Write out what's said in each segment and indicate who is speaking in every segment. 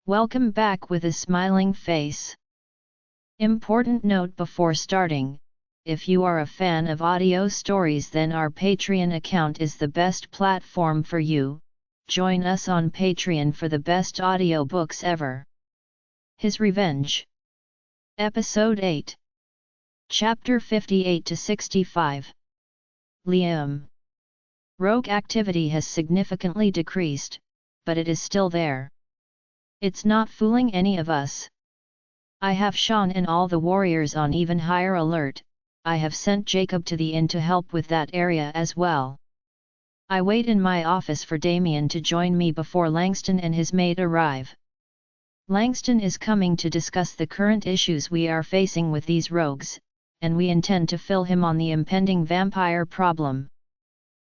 Speaker 1: Welcome back with a smiling face. Important note before starting, if you are a fan of audio stories, then our Patreon account is the best platform for you. Join us on Patreon for the best audiobooks ever. His Revenge. Episode 8. Chapter 58 to 65. Liam. Rogue activity has significantly decreased, but it is still there. It's not fooling any of us. I have Sean and all the warriors on even higher alert. I have sent Jacob to the inn to help with that area as well. I wait in my office for Damien to join me before Langston and his maid arrive. Langston is coming to discuss the current issues we are facing with these rogues, and we intend to fill him on the impending vampire problem.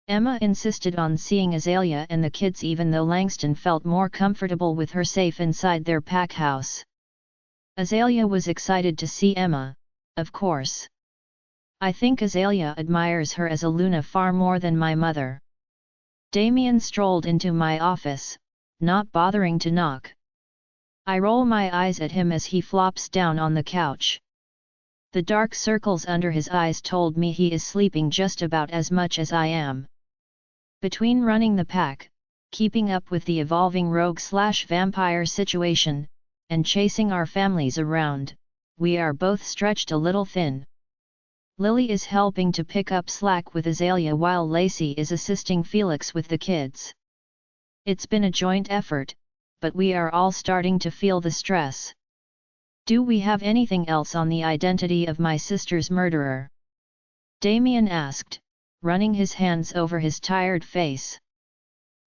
Speaker 1: Emma insisted on seeing Aelia and the kids even though Langston felt more comfortable with her safe inside their pack house. Aelia was excited to see Emma, of course. I think Aelia admires her as a Luna far more than my mother. Damien strolled into my office, not bothering to knock. I roll my eyes at him as he flops down on the couch. The dark circles under his eyes told me he is sleeping just about as much as I am. Between running the pack, keeping up with the evolving rogue/vampire situation, and chasing our families around, we are both stretched a little thin. Lily is helping to pick up slack with Aelia while Lacey is assisting Felix with the kids. It's been a joint effort, but we are all starting to feel the stress. Do we have anything else on the identity of my sister's murderer? Damien asked, running his hands over his tired face.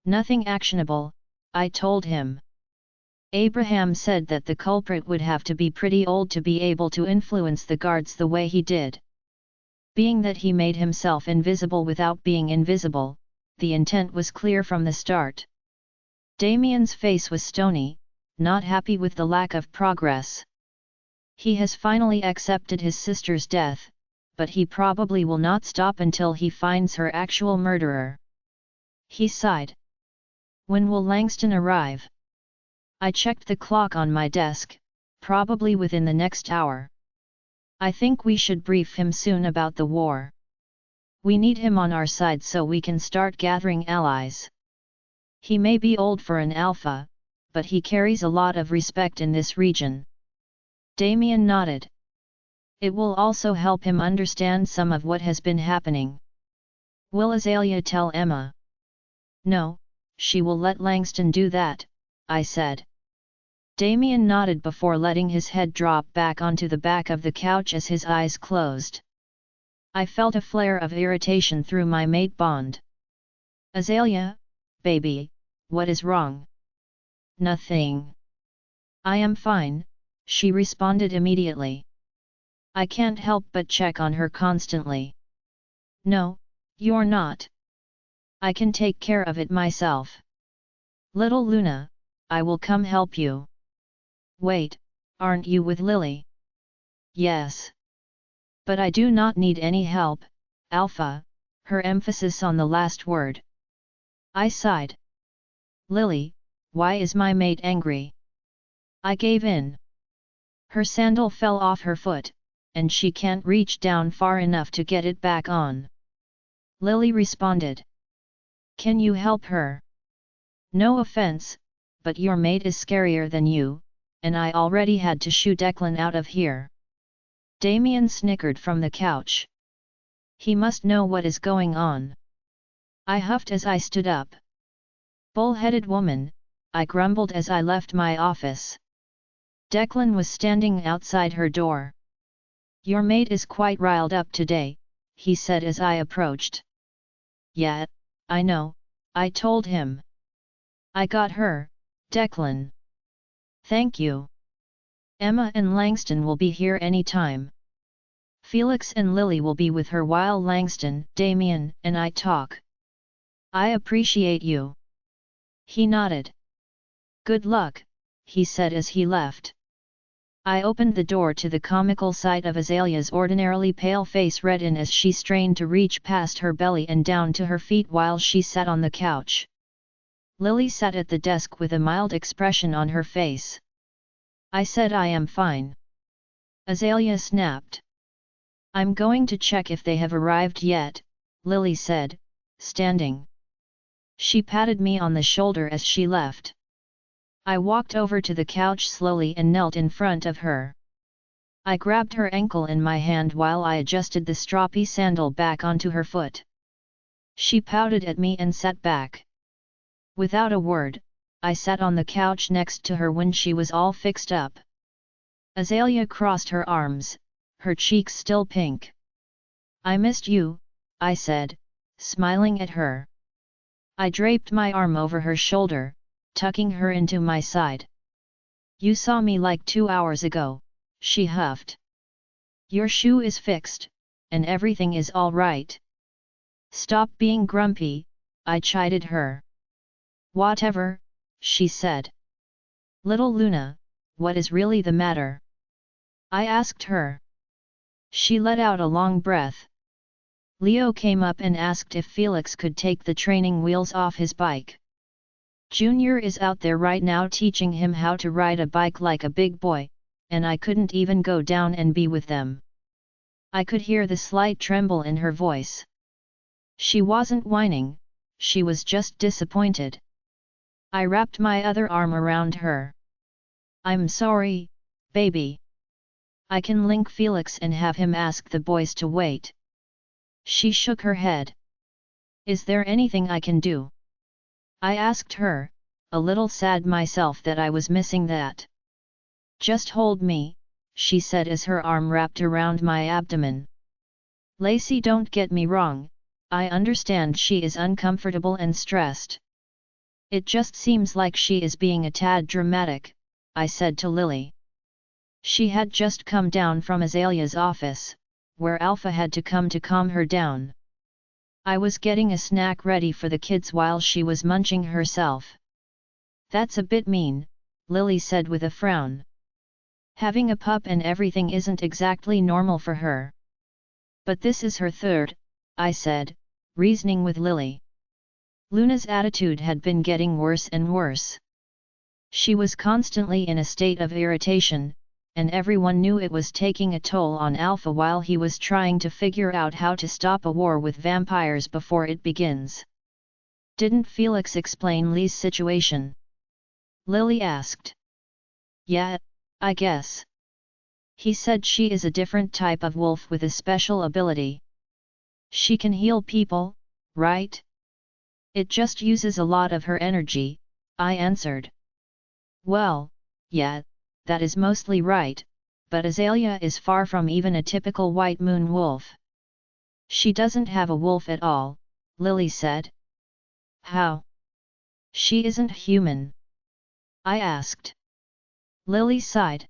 Speaker 1: Nothing actionable, I told him. Abraham said that the culprit would have to be pretty old to be able to influence the guards the way he did. Being that he made himself invisible without being invisible, the intent was clear from the start. Damien's face was stony, not happy with the lack of progress. He has finally accepted his sister's death, but he probably will not stop until he finds her actual murderer. He sighed. When will Langston arrive? I checked the clock on my desk, probably within the next hour. I think we should brief him soon about the war. We need him on our side so we can start gathering allies. He may be old for an alpha, but he carries a lot of respect in this region. Damien nodded. It will also help him understand some of what has been happening. Will Aelia tell Emma? No, she will let Langston do that, I said. Damien nodded before letting his head drop back onto the back of the couch as his eyes closed. I felt a flare of irritation through my mate bond. Aelia, baby, what is wrong? Nothing. I am fine, she responded immediately. I can't help but check on her constantly. No, you're not. I can take care of it myself. Little Luna, I will come help you. Wait, aren't you with Lily? Yes. But I do not need any help, Alpha, her emphasis on the last word. I sighed. Lily, why is my mate angry? I gave in. Her sandal fell off her foot, and she can't reach down far enough to get it back on. Lily responded. Can you help her? No offense, but your mate is scarier than you, and I already had to shoo Declan out of here. Damien snickered from the couch. He must know what is going on. I huffed as I stood up. Bull-headed woman, I grumbled as I left my office. Declan was standing outside her door. Your mate is quite riled up today, he said as I approached. Yeah, I know, I told him. I got her, Declan. Thank you. Emma and Langston will be here any time. Felix and Lily will be with her while Langston, Damien, and I talk. I appreciate you. He nodded. Good luck, he said as he left. I opened the door to the comical sight of Azalea's ordinarily pale face redden as she strained to reach past her belly and down to her feet while she sat on the couch. Lily sat at the desk with a mild expression on her face. I said I am fine. Aelia snapped. I'm going to check if they have arrived yet, Lily said, standing. She patted me on the shoulder as she left. I walked over to the couch slowly and knelt in front of her. I grabbed her ankle in my hand while I adjusted the stroppy sandal back onto her foot. She pouted at me and sat back. Without a word, I sat on the couch next to her when she was all fixed up. Aelia crossed her arms, her cheeks still pink. I missed you, I said, smiling at her. I draped my arm over her shoulder, tucking her into my side. You saw me like 2 hours ago, she huffed. Your shoe is fixed, and everything is all right. Stop being grumpy, I chided her. Whatever, she said. Little Luna, what is really the matter? I asked her. She let out a long breath. Leo came up and asked if Felix could take the training wheels off his bike. Junior is out there right now teaching him how to ride a bike like a big boy, and I couldn't even go down and be with them. I could hear the slight tremble in her voice. She wasn't whining, she was just disappointed. I wrapped my other arm around her. I'm sorry, baby. I can link Felix and have him ask the boys to wait. She shook her head. Is there anything I can do? I asked her, a little sad myself that I was missing that. Just hold me, she said as her arm wrapped around my abdomen. Lacey, don't get me wrong, I understand she is uncomfortable and stressed. It just seems like she is being a tad dramatic, I said to Lily. She had just come down from Azalea's office, where Alpha had to come to calm her down. I was getting a snack ready for the kids while she was munching herself. That's a bit mean, Lily said with a frown. Having a pup and everything isn't exactly normal for her. But this is her third, I said, reasoning with Lily. Luna's attitude had been getting worse and worse. She was constantly in a state of irritation, and everyone knew it was taking a toll on Alpha while he was trying to figure out how to stop a war with vampires before it begins. Didn't Felix explain Lee's situation? Lily asked. Yeah, I guess. He said she is a different type of wolf with a special ability. She can heal people, right? It just uses a lot of her energy, I answered. Well, yeah, that is mostly right, but Aelia is far from even a typical white moon wolf. She doesn't have a wolf at all, Lily said. How? She isn't human? I asked. Lily sighed.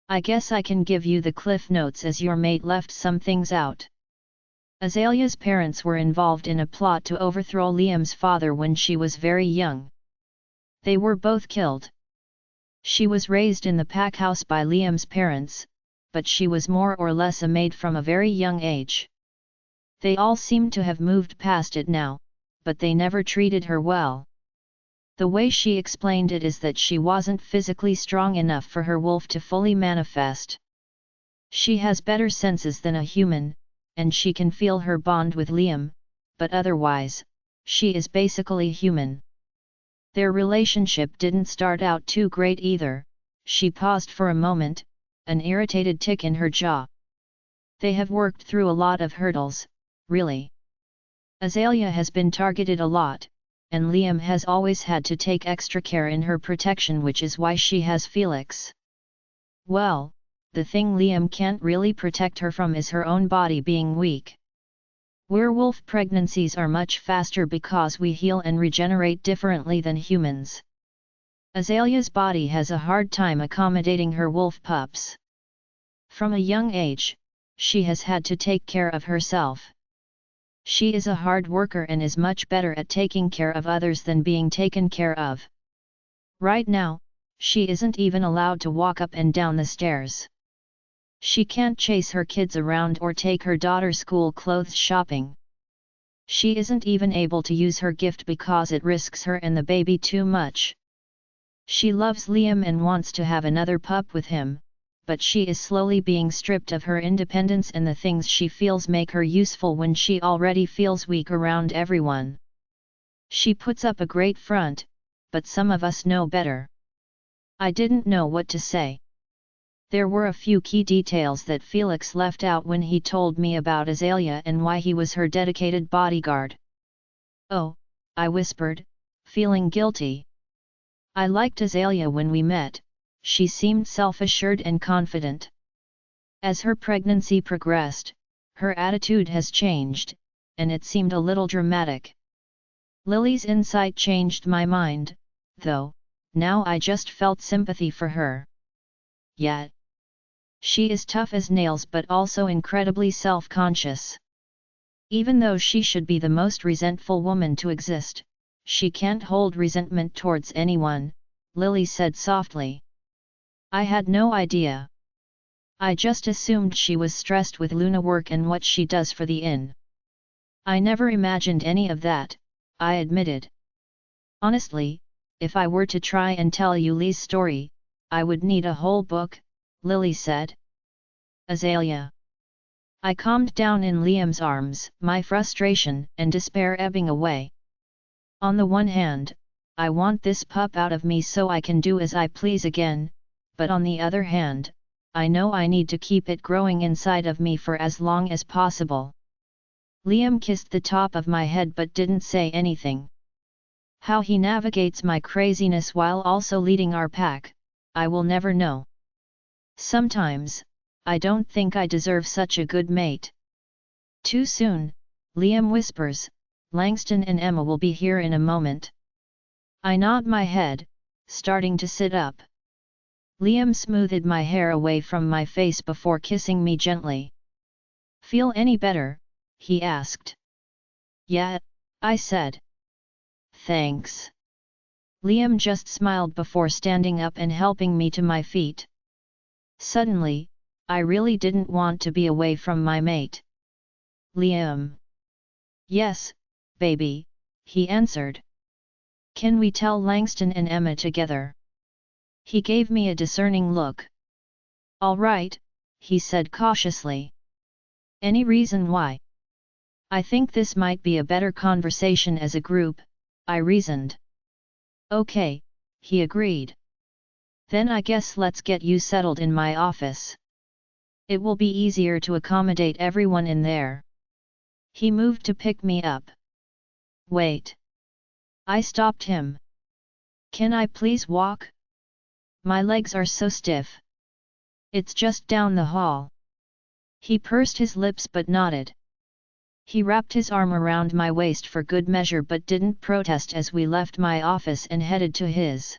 Speaker 1: I guess I can give you the cliff notes as your mate left some things out. Azalea's parents were involved in a plot to overthrow Liam's father when she was very young. They were both killed. She was raised in the pack house by Liam's parents, but she was more or less a maid from a very young age. They all seemed to have moved past it now, but they never treated her well. The way she explained it is that she wasn't physically strong enough for her wolf to fully manifest. She has better senses than a human, and she can feel her bond with Liam, but otherwise, she is basically human. Their relationship didn't start out too great either. She paused for a moment, an irritated tick in her jaw. They have worked through a lot of hurdles, really. Aelia has been targeted a lot, and Liam has always had to take extra care in her protection, which is why she has Felix. Well, the thing Liam can't really protect her from is her own body being weak. Werewolf pregnancies are much faster because we heal and regenerate differently than humans. Azalea's body has a hard time accommodating her wolf pups. From a young age, she has had to take care of herself. She is a hard worker and is much better at taking care of others than being taken care of. Right now, she isn't even allowed to walk up and down the stairs. She can't chase her kids around or take her daughter's school clothes shopping. She isn't even able to use her gift because it risks her and the baby too much. She loves Liam and wants to have another pup with him, but she is slowly being stripped of her independence and the things she feels make her useful when she already feels weak around everyone. She puts up a great front, but some of us know better. I didn't know what to say. There were a few key details that Felix left out when he told me about Aelia and why he was her dedicated bodyguard. Oh, I whispered, feeling guilty. I liked Aelia when we met, she seemed self-assured and confident. As her pregnancy progressed, her attitude has changed, and it seemed a little dramatic. Lily's insight changed my mind, though, now I just felt sympathy for her. Yet, she is tough as nails but also incredibly self-conscious. Even though she should be the most resentful woman to exist, she can't hold resentment towards anyone, Lily said softly. I had no idea. I just assumed she was stressed with Luna work and what she does for the inn. I never imagined any of that, I admitted. Honestly, if I were to try and tell you Lee's story, I would need a whole book, Lily said. Aelia. I calmed down in Liam's arms, my frustration and despair ebbing away. On the one hand, I want this pup out of me so I can do as I please again, but on the other hand, I know I need to keep it growing inside of me for as long as possible. Liam kissed the top of my head but didn't say anything. How he navigates my craziness while also leading our pack, I will never know. Sometimes, I don't think I deserve such a good mate. Too soon, Liam whispers, Langston and Emma will be here in a moment. I nod my head, starting to sit up. Liam smoothed my hair away from my face before kissing me gently. Feel any better? He asked. Yeah, I said. Thanks. Liam just smiled before standing up and helping me to my feet. Suddenly, I really didn't want to be away from my mate. Liam. Yes, baby, he answered. Can we tell Langston and Emma together? He gave me a discerning look. All right, he said cautiously. Any reason why? I think this might be a better conversation as a group, I reasoned. Okay, he agreed. Then I guess let's get you settled in my office. It will be easier to accommodate everyone in there. He moved to pick me up. Wait. I stopped him. Can I please walk? My legs are so stiff. It's just down the hall. He pursed his lips but nodded. He wrapped his arm around my waist for good measure but didn't protest as we left my office and headed to his.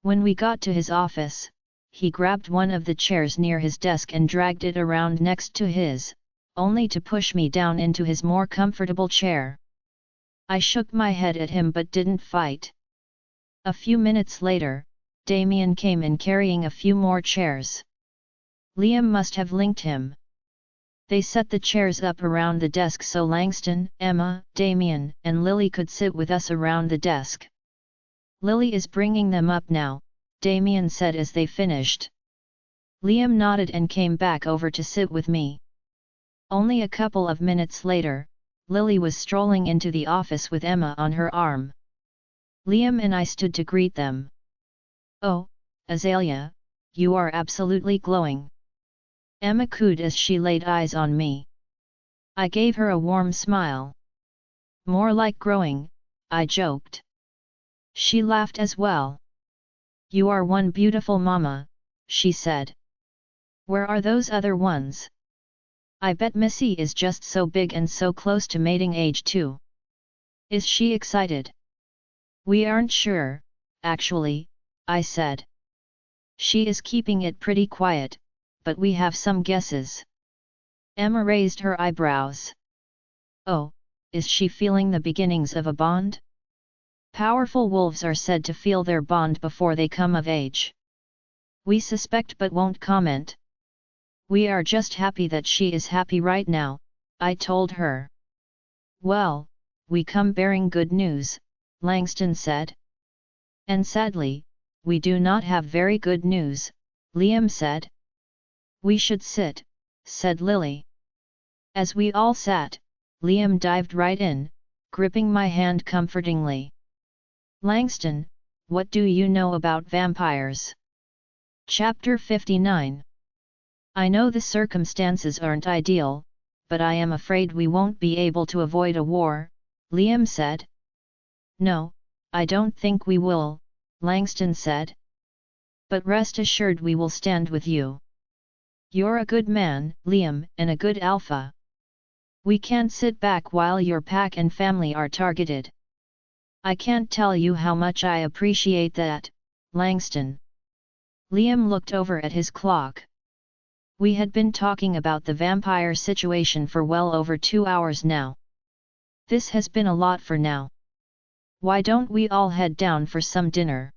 Speaker 1: When we got to his office, he grabbed one of the chairs near his desk and dragged it around next to his, only to push me down into his more comfortable chair. I shook my head at him but didn't fight. A few minutes later, Damien came in carrying a few more chairs. Liam must have linked him. They set the chairs up around the desk so Langston, Emma, Damien, and Lily could sit with us around the desk. Lily is bringing them up now, Damien said as they finished. Liam nodded and came back over to sit with me. Only a couple of minutes later, Lily was strolling into the office with Emma on her arm. Liam and I stood to greet them. Oh, Aelia, you are absolutely glowing. Emma cooed as she laid eyes on me. I gave her a warm smile. More like growing, I joked. She laughed as well. You are one beautiful mama, she said. Where are those other ones? I bet Missy is just so big and so close to mating age too. Is she excited? We aren't sure, actually, I said. She is keeping it pretty quiet, but we have some guesses. Emma raised her eyebrows. Oh, is she feeling the beginnings of a bond? Powerful wolves are said to feel their bond before they come of age. We suspect but won't comment. We are just happy that she is happy right now, I told her. Well, we come bearing good news, Langston said. And sadly, we do not have very good news, Liam said. We should sit, said Lily. As we all sat, Liam dived right in, gripping my hand comfortingly. Langston, what do you know about vampires? Chapter 59. I know the circumstances aren't ideal, but I am afraid we won't be able to avoid a war, Liam said. No, I don't think we will, Langston said. But rest assured we will stand with you. You're a good man, Liam, and a good alpha. We can't sit back while your pack and family are targeted. I can't tell you how much I appreciate that, Langston. Liam looked over at his clock. We had been talking about the vampire situation for well over 2 hours now. This has been a lot for now. Why don't we all head down for some dinner?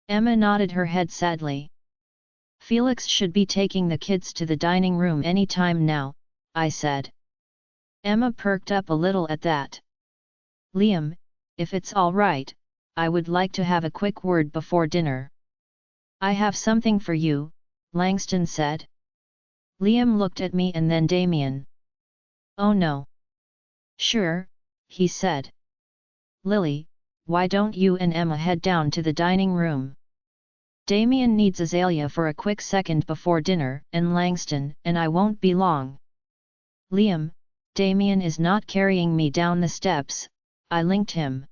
Speaker 1: Emma nodded her head sadly. Felix should be taking the kids to the dining room any time now, I said. Emma perked up a little at that. Liam, if it's all right, I would like to have a quick word before dinner. I have something for you, Langston said. Liam looked at me and then Damien. Oh no. Sure, he said. Lily, why don't you and Emma head down to the dining room? Damien needs Aelia for a quick second before dinner, and Langston and I won't be long. Liam, Damien is not carrying me down the steps, I linked him.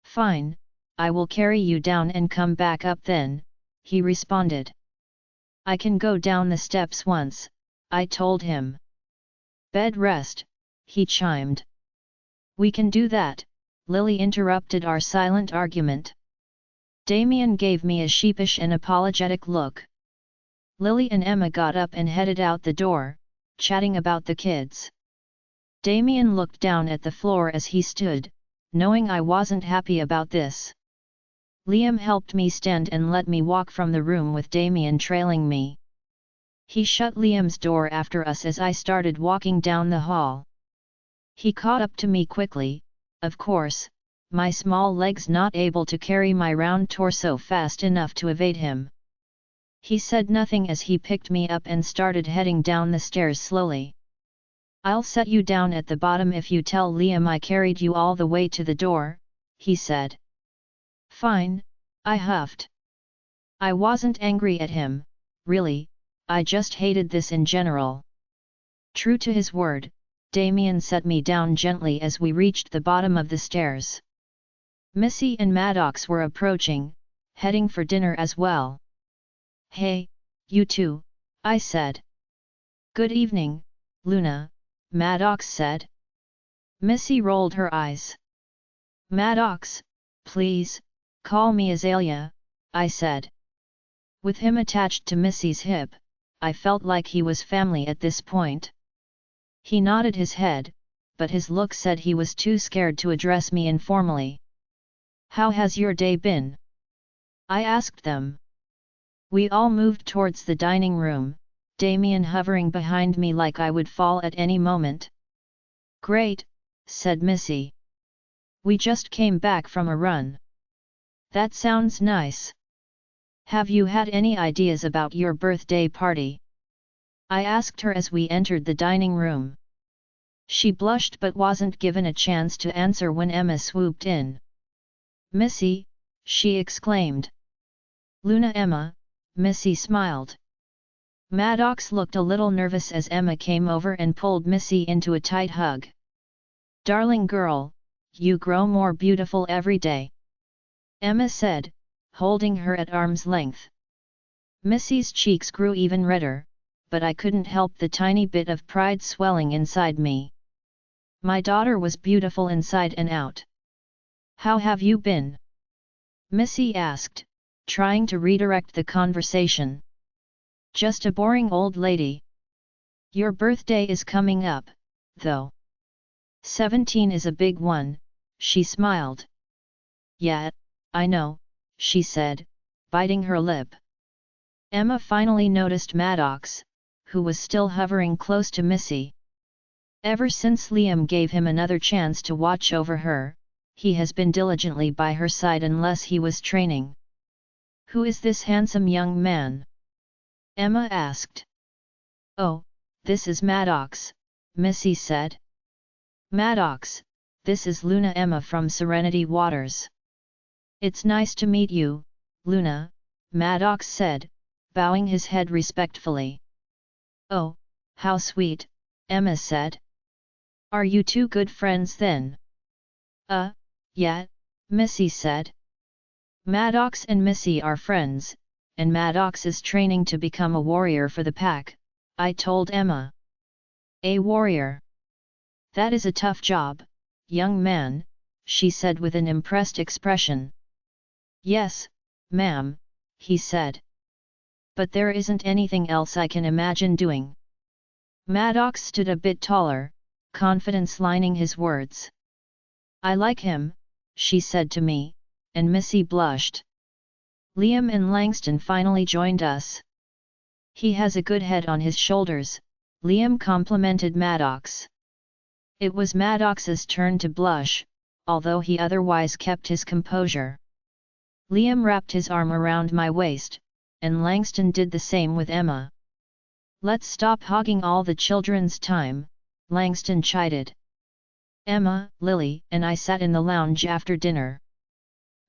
Speaker 1: Fine, I will carry you down and come back up then, he responded. I can go down the steps once, I told him. Bed rest, he chimed. We can do that, Lily interrupted our silent argument. Damien gave me a sheepish and apologetic look. Lily and Emma got up and headed out the door, chatting about the kids. Damien looked down at the floor as he stood, knowing I wasn't happy about this. Liam helped me stand and let me walk from the room with Damien trailing me. He shut Liam's door after us as I started walking down the hall. He caught up to me quickly, of course, my small legs not able to carry my round torso fast enough to evade him. He said nothing as he picked me up and started heading down the stairs slowly. I'll set you down at the bottom if you tell Liam I carried you all the way to the door, he said. Fine, I huffed. I wasn't angry at him, really, I just hated this in general. True to his word, Damien set me down gently as we reached the bottom of the stairs. Missy and Madox were approaching, heading for dinner as well. Hey, you two, I said. Good evening, Luna, Madox said. Missy rolled her eyes. Madox, please, call me Aelia, I said. With him attached to Missy's hip, I felt like he was family at this point. He nodded his head, but his look said he was too scared to address me informally. How has your day been? I asked them. We all moved towards the dining room, Damien hovering behind me like I would fall at any moment. Great, said Missy. We just came back from a run. That sounds nice. Have you had any ideas about your birthday party? I asked her as we entered the dining room. She blushed but wasn't given a chance to answer when Emma swooped in. Missy, she exclaimed. Luna Emma, Missy smiled. Madox looked a little nervous as Emma came over and pulled Missy into a tight hug. Darling girl, you grow more beautiful every day, Emma said, holding her at arm's length. Missy's cheeks grew even redder, but I couldn't help the tiny bit of pride swelling inside me. My daughter was beautiful inside and out. How have you been? Missy asked, trying to redirect the conversation. Just a boring old lady. Your birthday is coming up, though. 17 is a big one, she smiled. Yeah, I know, she said, biting her lip. Emma finally noticed Madox, who was still hovering close to Missy. Ever since Liam gave him another chance to watch over her, he has been diligently by her side unless he was training. Who is this handsome young man? Emma asked. Oh, this is Madox, Missy said. Madox, this is Luna Emma from Serenity Waters. It's nice to meet you, Luna, Madox said, bowing his head respectfully. Oh, how sweet, Emma said. Are you two good friends then? Yeah, Missy said. Madox and Missy are friends, and Madox is training to become a warrior for the pack, I told Emma. A warrior? That is a tough job, young man, she said with an impressed expression. Yes, ma'am, he said. But there isn't anything else I can imagine doing. Madox stood a bit taller, confidence lining his words. I like him, she said to me, and Missy blushed. Liam and Langston finally joined us. He has a good head on his shoulders, Liam complimented Madox. It was Madox's turn to blush, although he otherwise kept his composure. Liam wrapped his arm around my waist, and Langston did the same with Emma. Let's stop hogging all the children's time, Langston chided. Emma, Lily, and I sat in the lounge after dinner.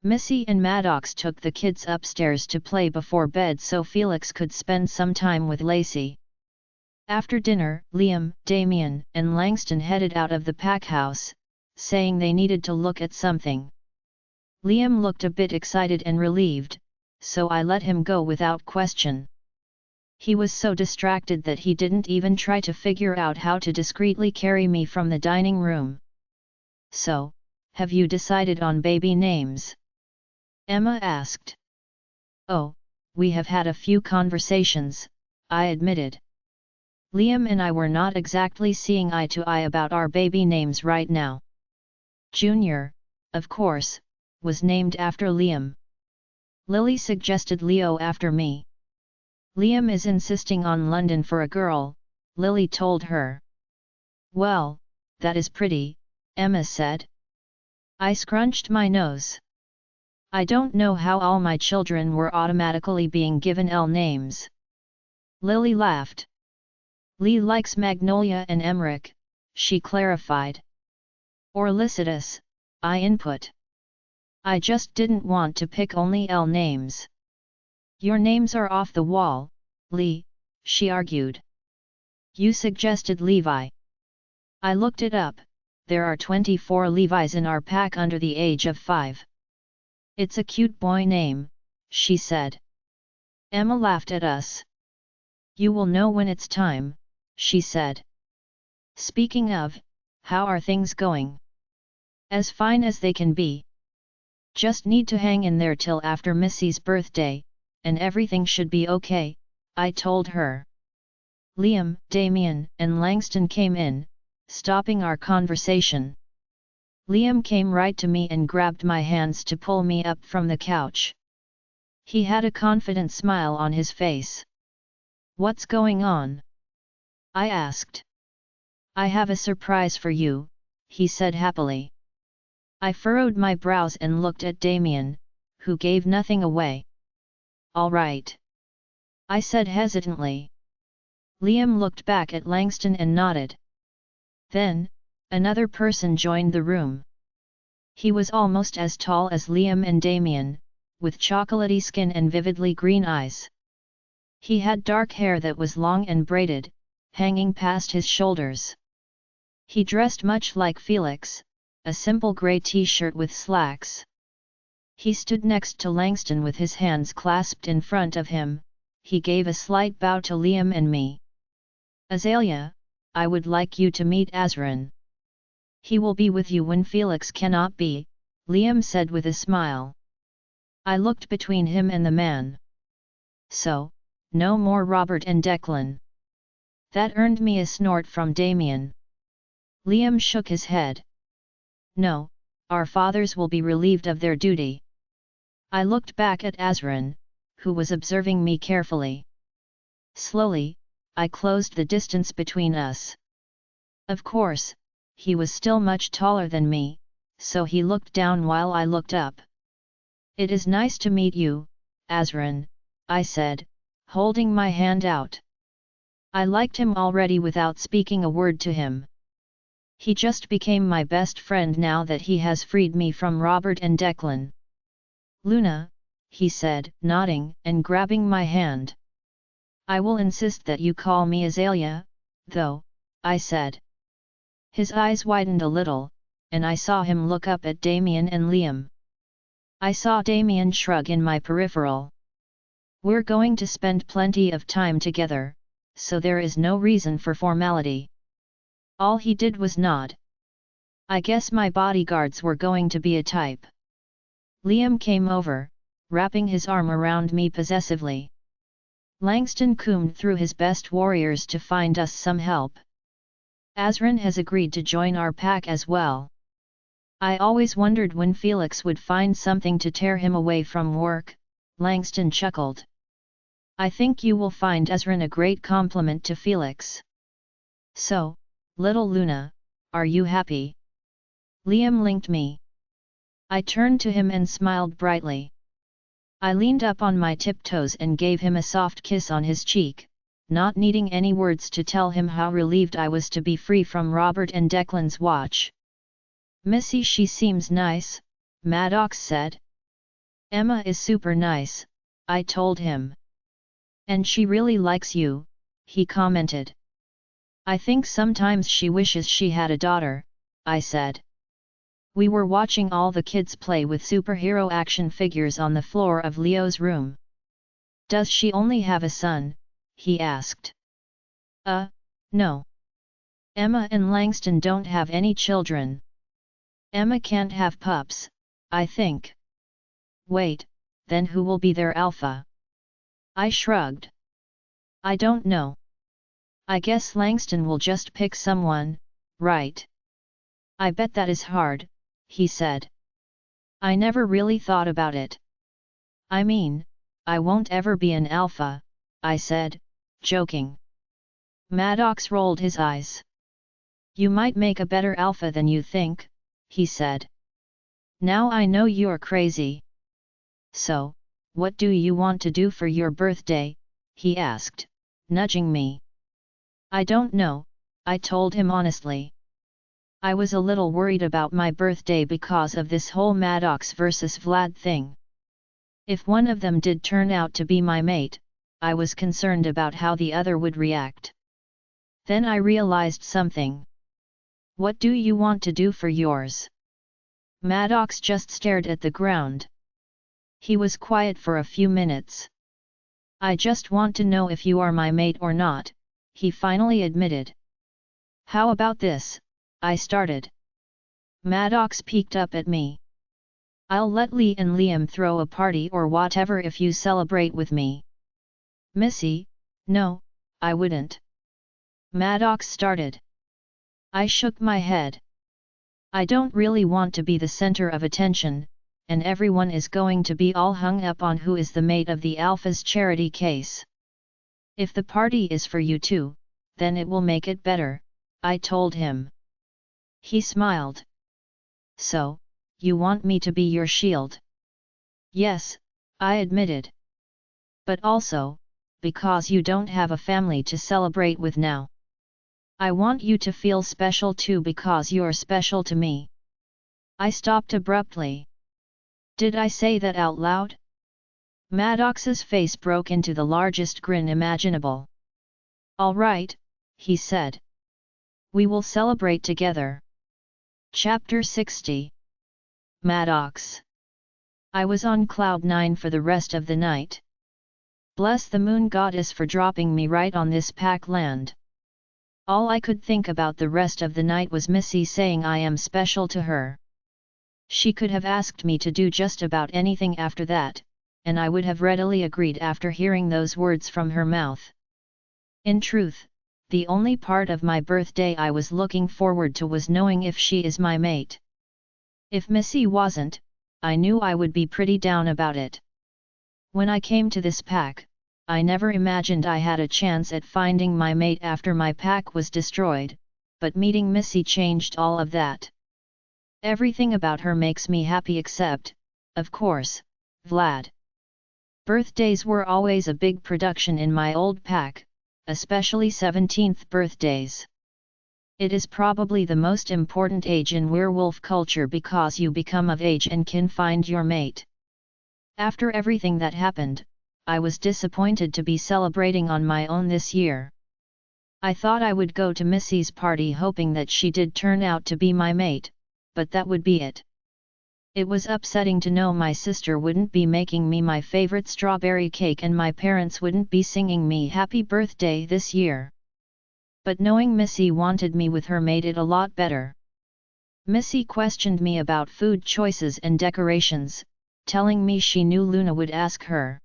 Speaker 1: Missy and Madox took the kids upstairs to play before bed so Felix could spend some time with Lacey. After dinner, Liam, Damien, and Langston headed out of the pack house, saying they needed to look at something. Liam looked a bit excited and relieved, so I let him go without question. He was so distracted that he didn't even try to figure out how to discreetly carry me from the dining room. So, have you decided on baby names? Emma asked. Oh, we have had a few conversations, I admitted. Liam and I were not exactly seeing eye to eye about our baby names right now. Junior, of course, was named after Liam. Lily suggested Leo after me. Liam is insisting on London for a girl, Lily told her. Well, that is pretty, Emma said. I scrunched my nose. I don't know how all my children were automatically being given L names. Lily laughed. Lee likes Magnolia and Emmerich, she clarified. Or Lycidas, I input. I just didn't want to pick only L names. Your names are off the wall, Lee, she argued. You suggested Levi. I looked it up, there are 24 Levis in our pack under the age of 5. It's a cute boy name, she said. Emma laughed at us. You will know when it's time, she said. Speaking of, how are things going? As fine as they can be. Just need to hang in there till after Missy's birthday, and everything should be okay, I told her. Liam, Damien, and Langston came in, stopping our conversation. Liam came right to me and grabbed my hands to pull me up from the couch. He had a confident smile on his face. What's going on? I asked. I have a surprise for you, he said happily. I furrowed my brows and looked at Damien, who gave nothing away. All right, I said hesitantly. Liam looked back at Langston and nodded. Then, another person joined the room. He was almost as tall as Liam and Damien, with chocolatey skin and vividly green eyes. He had dark hair that was long and braided, hanging past his shoulders. He dressed much like Felix, a simple grey t-shirt with slacks. He stood next to Langston with his hands clasped in front of him. He gave a slight bow to Liam and me. Aelia, I would like you to meet Azran. He will be with you when Felix cannot be, Liam said with a smile. I looked between him and the man. So, no more Robert and Declan. That earned me a snort from Damien. Liam shook his head. No, our fathers will be relieved of their duty. I looked back at Azran, who was observing me carefully. Slowly, I closed the distance between us. Of course, he was still much taller than me, so he looked down while I looked up. "It is nice to meet you, Azran," I said, holding my hand out. I liked him already without speaking a word to him. He just became my best friend now that he has freed me from Robert and Declan. "Luna," he said, nodding and grabbing my hand. "I will insist that you call me Aelia, though," I said. His eyes widened a little, and I saw him look up at Damien and Liam. I saw Damien shrug in my peripheral. "We're going to spend plenty of time together, so there is no reason for formality." All he did was nod. I guess my bodyguards were going to be a type. Liam came over, wrapping his arm around me possessively. "Langston combed through his best warriors to find us some help. Azran has agreed to join our pack as well." I always wondered when Felix would find something to tear him away from work, Langston chuckled. "I think you will find Azran a great compliment to Felix. So, little Luna, are you happy?" Liam linked me. I turned to him and smiled brightly. I leaned up on my tiptoes and gave him a soft kiss on his cheek, not needing any words to tell him how relieved I was to be free from Robert and Declan's watch. "Missy, she seems nice," Madox said. "Emma is super nice," I told him. "And she really likes you," he commented. "I think sometimes she wishes she had a daughter," I said. We were watching all the kids play with superhero action figures on the floor of Leo's room. "Does she only have a son?" he asked. No. Emma and Langston don't have any children. Emma can't have pups, I think." "Wait, then who will be their alpha?" I shrugged. "I don't know. I guess Langston will just pick someone, right?" "I bet that is hard," he said. "I never really thought about it." "I mean, I won't ever be an alpha," I said, joking. Madox rolled his eyes. "You might make a better alpha than you think," he said. "Now I know you're crazy." "So, what do you want to do for your birthday?" he asked, nudging me. "I don't know," I told him honestly. I was a little worried about my birthday because of this whole Madox versus Vlad thing. If one of them did turn out to be my mate, I was concerned about how the other would react. Then I realized something. "What do you want to do for yours?" Madox just stared at the ground. He was quiet for a few minutes. "I just want to know if you are my mate or not," he finally admitted. "How about this?" I started. Madox peeked up at me. "I'll let Lee and Liam throw a party or whatever if you celebrate with me." "Missy, no, I wouldn't." Madox started. I shook my head. "I don't really want to be the center of attention, and everyone is going to be all hung up on who is the mate of the Alpha's charity case. If the party is for you too, then it will make it better," I told him. He smiled. "So, you want me to be your shield?" "Yes," I admitted. "But also, because you don't have a family to celebrate with now. I want you to feel special too because you're special to me." I stopped abruptly. Did I say that out loud? Madox's face broke into the largest grin imaginable. "All right," he said. "We will celebrate together." Chapter 60. Madox. I was on cloud 9 for the rest of the night. Bless the moon goddess for dropping me right on this pack land. All I could think about the rest of the night was Missy saying I am special to her. She could have asked me to do just about anything after that, and I would have readily agreed after hearing those words from her mouth. In truth, the only part of my birthday I was looking forward to was knowing if she is my mate. If Missy wasn't, I knew I would be pretty down about it. When I came to this pack, I never imagined I had a chance at finding my mate after my pack was destroyed, but meeting Missy changed all of that. Everything about her makes me happy except, of course, Vlad. Birthdays were always a big production in my old pack, especially 17th birthdays. It is probably the most important age in werewolf culture because you become of age and can find your mate. After everything that happened, I was disappointed to be celebrating on my own this year. I thought I would go to Missy's party hoping that she did turn out to be my mate, but that would be it. It was upsetting to know my sister wouldn't be making me my favorite strawberry cake and my parents wouldn't be singing me happy birthday this year. But knowing Missy wanted me with her made it a lot better. Missy questioned me about food choices and decorations, telling me she knew Luna would ask her.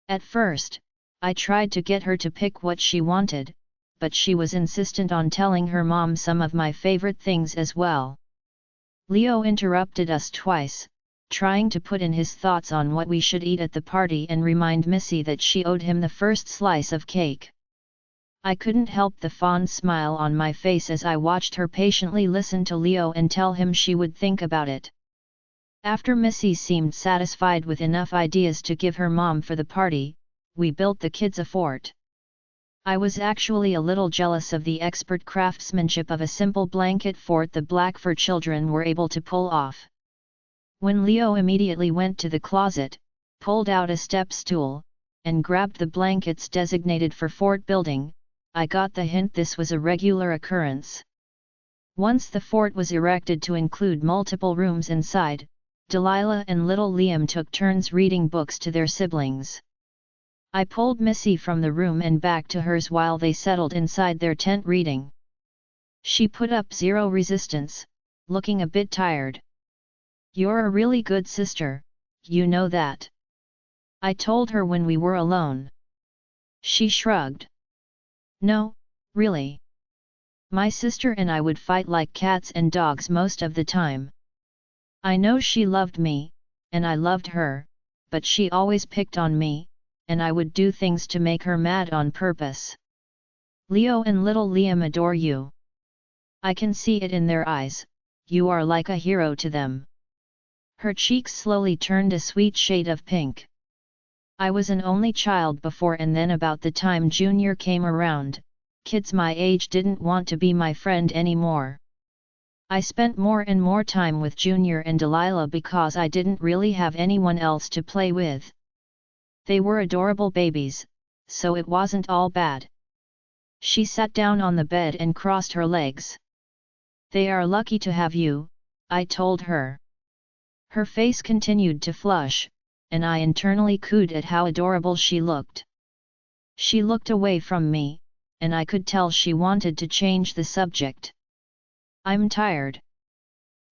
Speaker 1: At first, I tried to get her to pick what she wanted, but she was insistent on telling her mom some of my favorite things as well. Leo interrupted us twice, trying to put in his thoughts on what we should eat at the party and remind Missy that she owed him the first slice of cake. I couldn't help the fond smile on my face as I watched her patiently listen to Leo and tell him she would think about it. After Missy seemed satisfied with enough ideas to give her mom for the party, we built the kids a fort. I was actually a little jealous of the expert craftsmanship of a simple blanket fort the Blackfur children were able to pull off. When Leo immediately went to the closet, pulled out a step stool, and grabbed the blankets designated for fort building, I got the hint this was a regular occurrence. Once the fort was erected to include multiple rooms inside, Delilah and little Liam took turns reading books to their siblings. I pulled Missy from the room and back to hers while they settled inside their tent reading. She put up zero resistance, looking a bit tired. "You're a really good sister, you know that," I told her when we were alone. She shrugged. "No, really. My sister and I would fight like cats and dogs most of the time. I know she loved me, and I loved her, but she always picked on me, and I would do things to make her mad on purpose. Leo and little Liam adore you. I can see it in their eyes, you are like a hero to them." Her cheeks slowly turned a sweet shade of pink. I was an only child before, and then about the time Junior came around, kids my age didn't want to be my friend anymore. I spent more and more time with Junior and Delilah because I didn't really have anyone else to play with. They were adorable babies, so it wasn't all bad. She sat down on the bed and crossed her legs. "They are lucky to have you," I told her. Her face continued to flush, and I internally cooed at how adorable she looked. She looked away from me, and I could tell she wanted to change the subject. "I'm tired."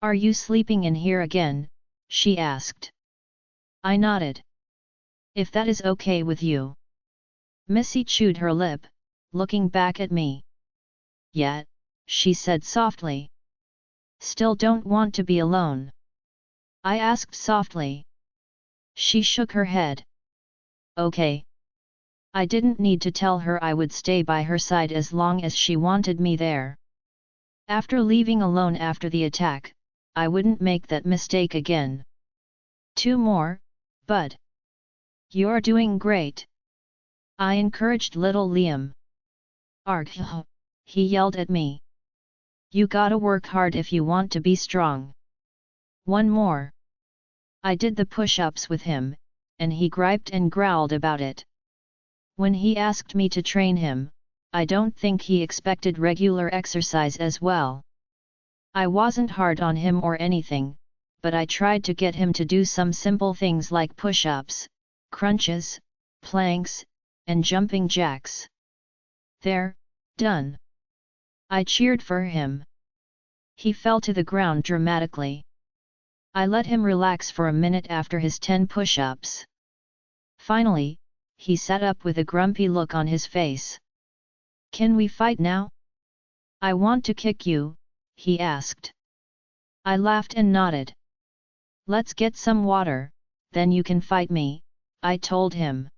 Speaker 1: "Are you sleeping in here again?" she asked. I nodded. "If that is okay with you." Missy chewed her lip, looking back at me. "Yeah," she said softly. "Still don't want to be alone?" I asked softly. She shook her head. "Okay." I didn't need to tell her I would stay by her side as long as she wanted me there. After leaving alone after the attack, I wouldn't make that mistake again. "2 more, bud. You're doing great," I encouraged little Liam. "Argh," he yelled at me. "You gotta work hard if you want to be strong." "1 more." I did the push-ups with him, and he griped and growled about it. When he asked me to train him, I don't think he expected regular exercise as well. I wasn't hard on him or anything, but I tried to get him to do some simple things like push-ups, crunches, planks, and jumping jacks. "There, done." I cheered for him. He fell to the ground dramatically. I let him relax for a minute after his 10 push-ups. Finally, he sat up with a grumpy look on his face. "Can we fight now?" "I want to kick you," he asked. I laughed and nodded. "Let's get some water, then you can fight me," I told him.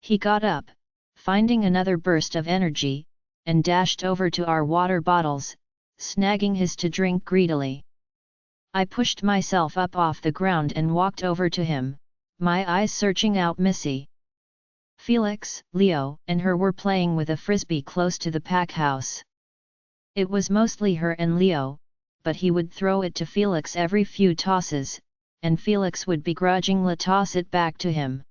Speaker 1: He got up, finding another burst of energy, and dashed over to our water bottles, snagging his to drink greedily. I pushed myself up off the ground and walked over to him, my eyes searching out Missy. Felix, Leo, and her were playing with a frisbee close to the pack house. It was mostly her and Leo, but he would throw it to Felix every few tosses, and Felix would begrudgingly toss it back to him.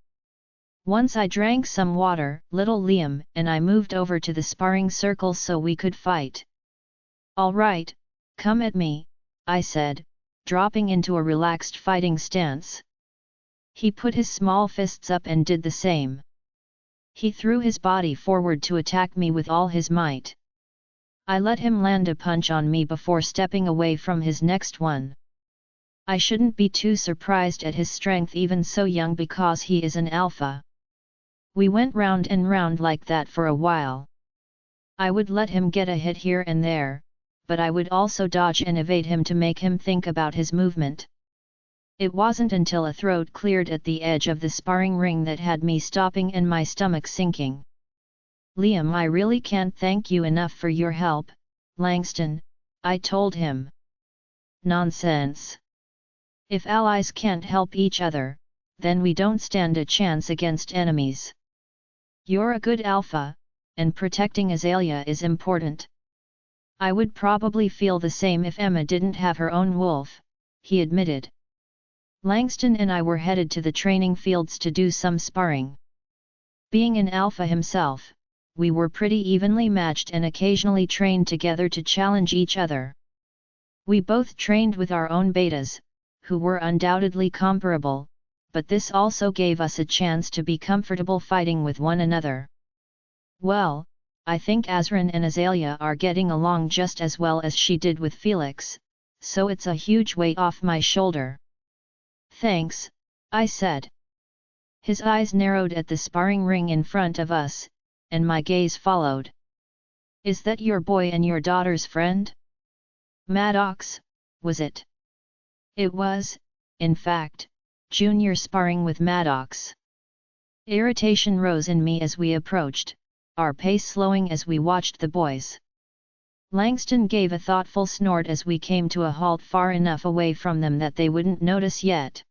Speaker 1: Once I drank some water, little Liam and I moved over to the sparring circle so we could fight. "All right, come at me," I said, dropping into a relaxed fighting stance. He put his small fists up and did the same. He threw his body forward to attack me with all his might. I let him land a punch on me before stepping away from his next one. I shouldn't be too surprised at his strength even so young because he is an alpha. We went round and round like that for a while. I would let him get a hit here and there, but I would also dodge and evade him to make him think about his movement. It wasn't until a throat cleared at the edge of the sparring ring that had me stopping and my stomach sinking. "Liam, I really can't thank you enough for your help, Langston," I told him. "Nonsense. If allies can't help each other, then we don't stand a chance against enemies. You're a good alpha, and protecting Aelia is important." "I would probably feel the same if Emma didn't have her own wolf," he admitted. Langston and I were headed to the training fields to do some sparring. Being an alpha himself, we were pretty evenly matched and occasionally trained together to challenge each other. We both trained with our own betas, who were undoubtedly comparable, but this also gave us a chance to be comfortable fighting with one another. Well, I think Azrin and Aelia are getting along just as well as she did with Felix, so it's a huge weight off my shoulder. "Thanks," I said. His eyes narrowed at the sparring ring in front of us, and my gaze followed. "Is that your boy and your daughter's friend? Madox, was it?" It was, in fact, Junior sparring with Madox. Irritation rose in me as we approached, our pace slowing as we watched the boys. Langston gave a thoughtful snort as we came to a halt far enough away from them that they wouldn't notice yet.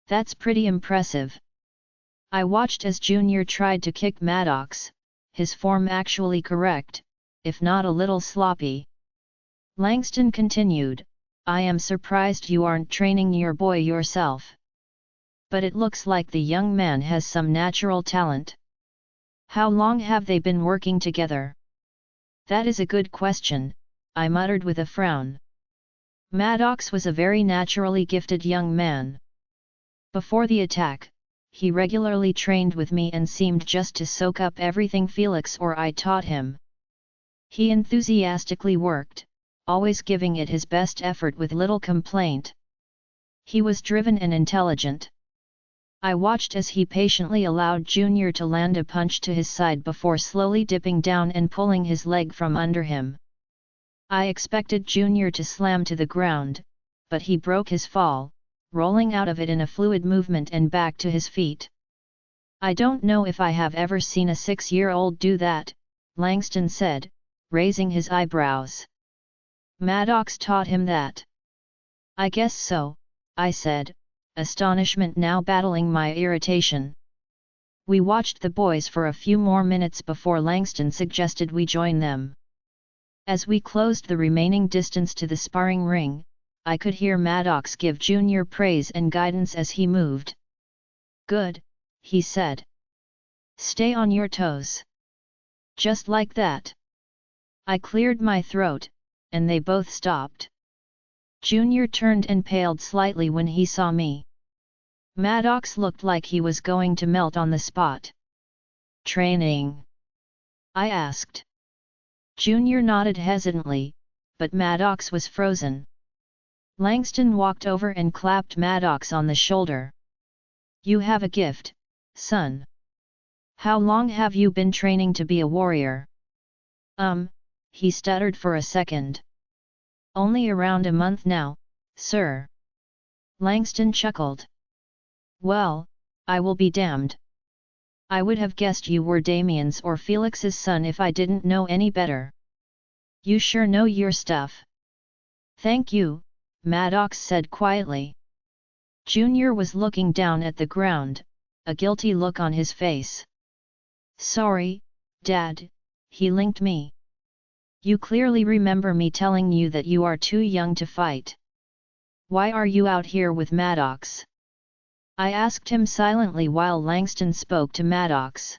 Speaker 1: "That's pretty impressive." I watched as Junior tried to kick Madox, his form actually correct, if not a little sloppy. Langston continued, "I am surprised you aren't training your boy yourself. But it looks like the young man has some natural talent. How long have they been working together?" "That is a good question," I muttered with a frown. Madox was a very naturally gifted young man. Before the attack, he regularly trained with me and seemed just to soak up everything Felix or I taught him. He enthusiastically worked, always giving it his best effort with little complaint. He was driven and intelligent. I watched as he patiently allowed Junior to land a punch to his side before slowly dipping down and pulling his leg from under him. I expected Junior to slam to the ground, but he broke his fall, rolling out of it in a fluid movement and back to his feet. "I don't know if I have ever seen a 6-year-old do that," Langston said, raising his eyebrows. "Madox taught him that?" "I guess so," I said, astonishment now battling my irritation. We watched the boys for a few more minutes before Langston suggested we join them. As we closed the remaining distance to the sparring ring, I could hear Madox give Junior praise and guidance as he moved. "Good," he said. "Stay on your toes." "Just like that." I cleared my throat, and they both stopped. Junior turned and paled slightly when he saw me. Madox looked like he was going to melt on the spot. "Training?" I asked. Junior nodded hesitantly, but Madox was frozen. Langston walked over and clapped Madox on the shoulder. "You have a gift, son. How long have you been training to be a warrior?" He stuttered for a second. "Only around a month now, sir." Langston chuckled. "Well, I will be damned. I would have guessed you were Damien's or Felix's son if I didn't know any better. You sure know your stuff. Thank you, Madox said quietly. Junior was looking down at the ground, a guilty look on his face. Sorry, Dad, he linked me. You clearly remember me telling you that you are too young to fight. Why are you out here with Madox? I asked him silently while Langston spoke to Madox.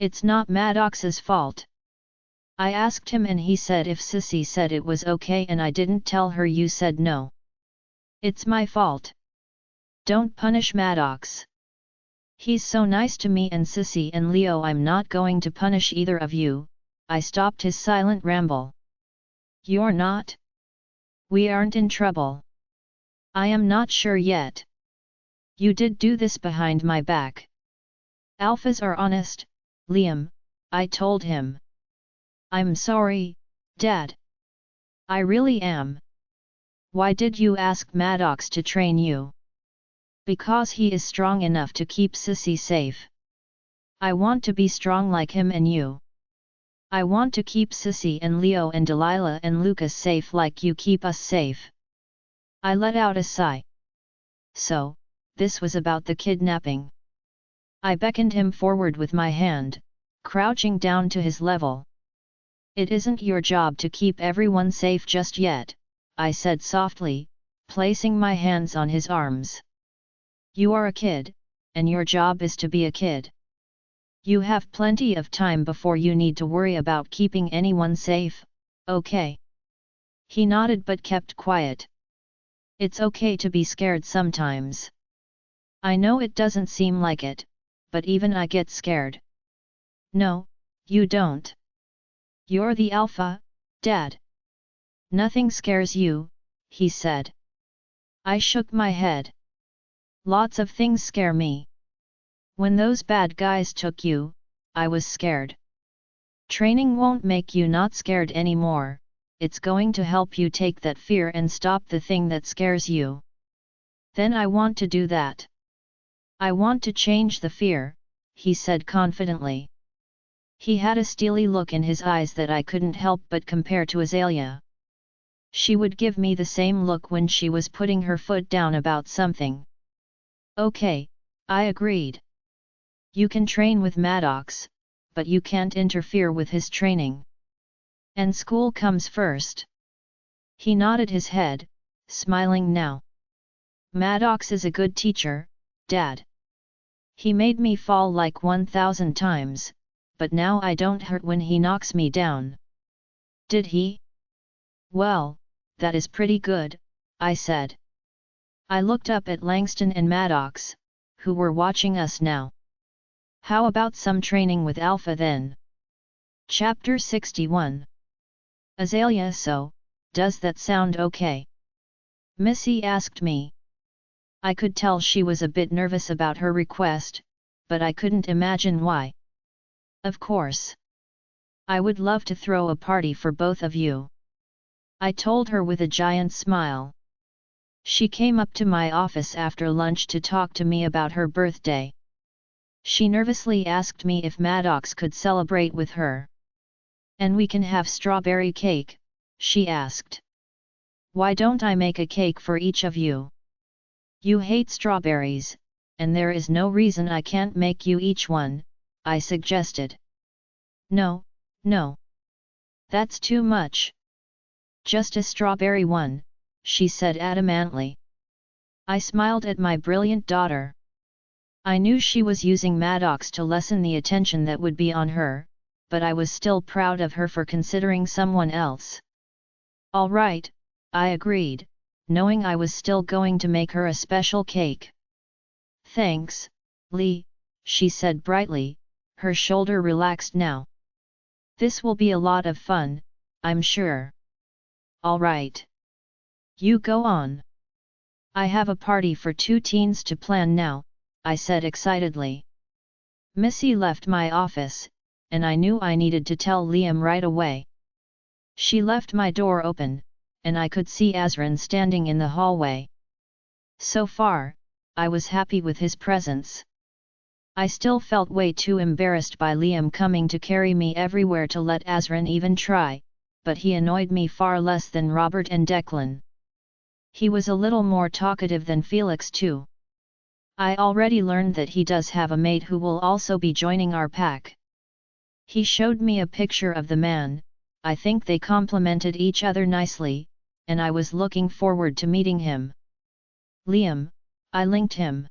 Speaker 1: It's not Madox's fault. I asked him and he said if Sissy said it was okay and I didn't tell her you said no. It's my fault. Don't punish Madox. He's so nice to me and Sissy and Leo. I'm not going to punish either of you. I stopped his silent ramble. You're not? We aren't in trouble. I am not sure yet. You did do this behind my back. Alphas are honest, Liam, I told him. I'm sorry, Dad. I really am. Why did you ask Madox to train you? Because he is strong enough to keep Sissy safe. I want to be strong like him and you. I want to keep Sissy and Leo and Delilah and Lucas safe like you keep us safe. I let out a sigh. So, this was about the kidnapping. I beckoned him forward with my hand, crouching down to his level. It isn't your job to keep everyone safe just yet, I said softly, placing my hands on his arms. You are a kid, and your job is to be a kid. You have plenty of time before you need to worry about keeping anyone safe, okay? He nodded but kept quiet. It's okay to be scared sometimes. I know it doesn't seem like it, but even I get scared. No, you don't. You're the alpha, Dad. Nothing scares you, he said. I shook my head. Lots of things scare me. When those bad guys took you, I was scared. Training won't make you not scared anymore, it's going to help you take that fear and stop the thing that scares you. Then I want to do that. I want to change the fear, he said confidently. He had a steely look in his eyes that I couldn't help but compare to Aelia. She would give me the same look when she was putting her foot down about something. Okay, I agreed. You can train with Madox, but you can't interfere with his training. And school comes first. He nodded his head, smiling now. Madox is a good teacher, Dad. He made me fall like 1,000 times, but now I don't hurt when he knocks me down. Did he? Well, that is pretty good, I said. I looked up at Langston and Madox, who were watching us now. How about some training with Alpha then? Chapter 61. Aelia, so, does that sound okay? Missy asked me. I could tell she was a bit nervous about her request, but I couldn't imagine why. Of course. I would love to throw a party for both of you. I told her with a giant smile. She came up to my office after lunch to talk to me about her birthday. She nervously asked me if Madox could celebrate with her. And we can have strawberry cake, she asked. Why don't I make a cake for each of you? You hate strawberries, and there is no reason I can't make you each one, I suggested. No, no. That's too much. Just a strawberry one, she said adamantly. I smiled at my brilliant daughter. I knew she was using Madox to lessen the attention that would be on her, but I was still proud of her for considering someone else. All right, I agreed, knowing I was still going to make her a special cake. Thanks, Lee, she said brightly, her shoulder relaxed now. This will be a lot of fun, I'm sure. All right. You go on. I have a party for 2 teens to plan now, I said excitedly. Missy left my office, and I knew I needed to tell Liam right away. She left my door open, and I could see Azran standing in the hallway. So far, I was happy with his presence. I still felt way too embarrassed by Liam coming to carry me everywhere to let Azrin even try, but he annoyed me far less than Robert and Declan. He was a little more talkative than Felix too. I already learned that he does have a mate who will also be joining our pack. He showed me a picture of the man. I think they complemented each other nicely, and I was looking forward to meeting him. Liam, I linked him.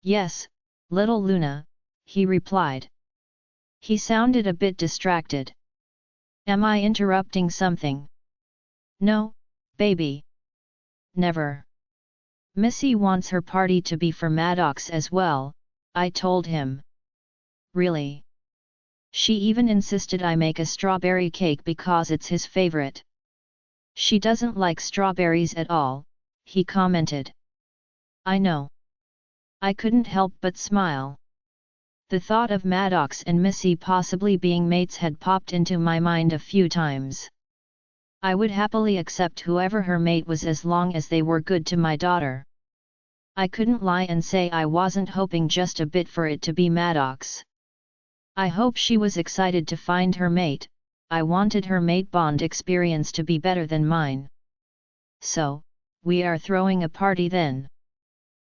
Speaker 1: Yes, little Luna, he replied. He sounded a bit distracted. Am I interrupting something? No, baby. Never. Missy wants her party to be for Madox as well, I told him. Really? She even insisted I make a strawberry cake because it's his favorite. She doesn't like strawberries at all, he commented. I know. I couldn't help but smile. The thought of Madox and Missy possibly being mates had popped into my mind a few times. I would happily accept whoever her mate was as long as they were good to my daughter. I couldn't lie and say I wasn't hoping just a bit for it to be Madox. I hope she was excited to find her mate. I wanted her mate bond experience to be better than mine. So, we are throwing a party then?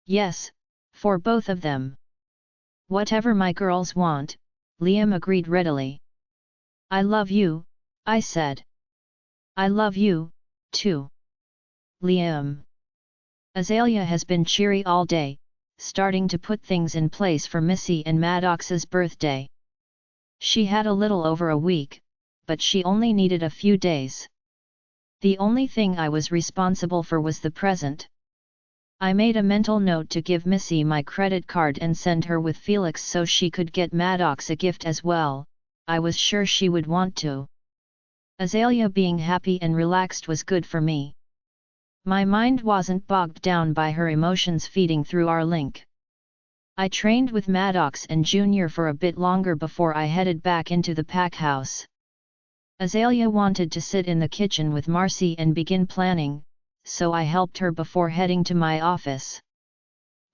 Speaker 1: Yes, for both of them. Whatever my girls want, Liam agreed readily. I love you, I said. I love you, too. Liam. Aelia has been cheery all day, starting to put things in place for Missy and Madox's birthday. She had a little over a week, but she only needed a few days. The only thing I was responsible for was the present. I made a mental note to give Missy my credit card and send her with Felix so she could get Madox a gift as well. I was sure she would want to. Aelia being happy and relaxed was good for me. My mind wasn't bogged down by her emotions feeding through our link. I trained with Madox and Junior for a bit longer before I headed back into the pack house. Aelia wanted to sit in the kitchen with Marcy and begin planning, so I helped her before heading to my office.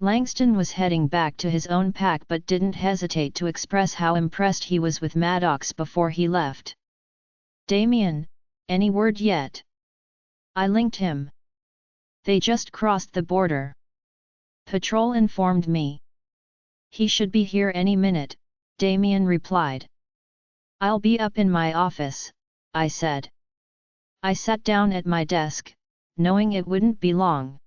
Speaker 1: Langston was heading back to his own pack but didn't hesitate to express how impressed he was with Madox before he left. Damien, any word yet? I linked him. They just crossed the border. Patrol informed me. He should be here any minute, Damien replied. I'll be up in my office, I said. I sat down at my desk, knowing it wouldn't be long.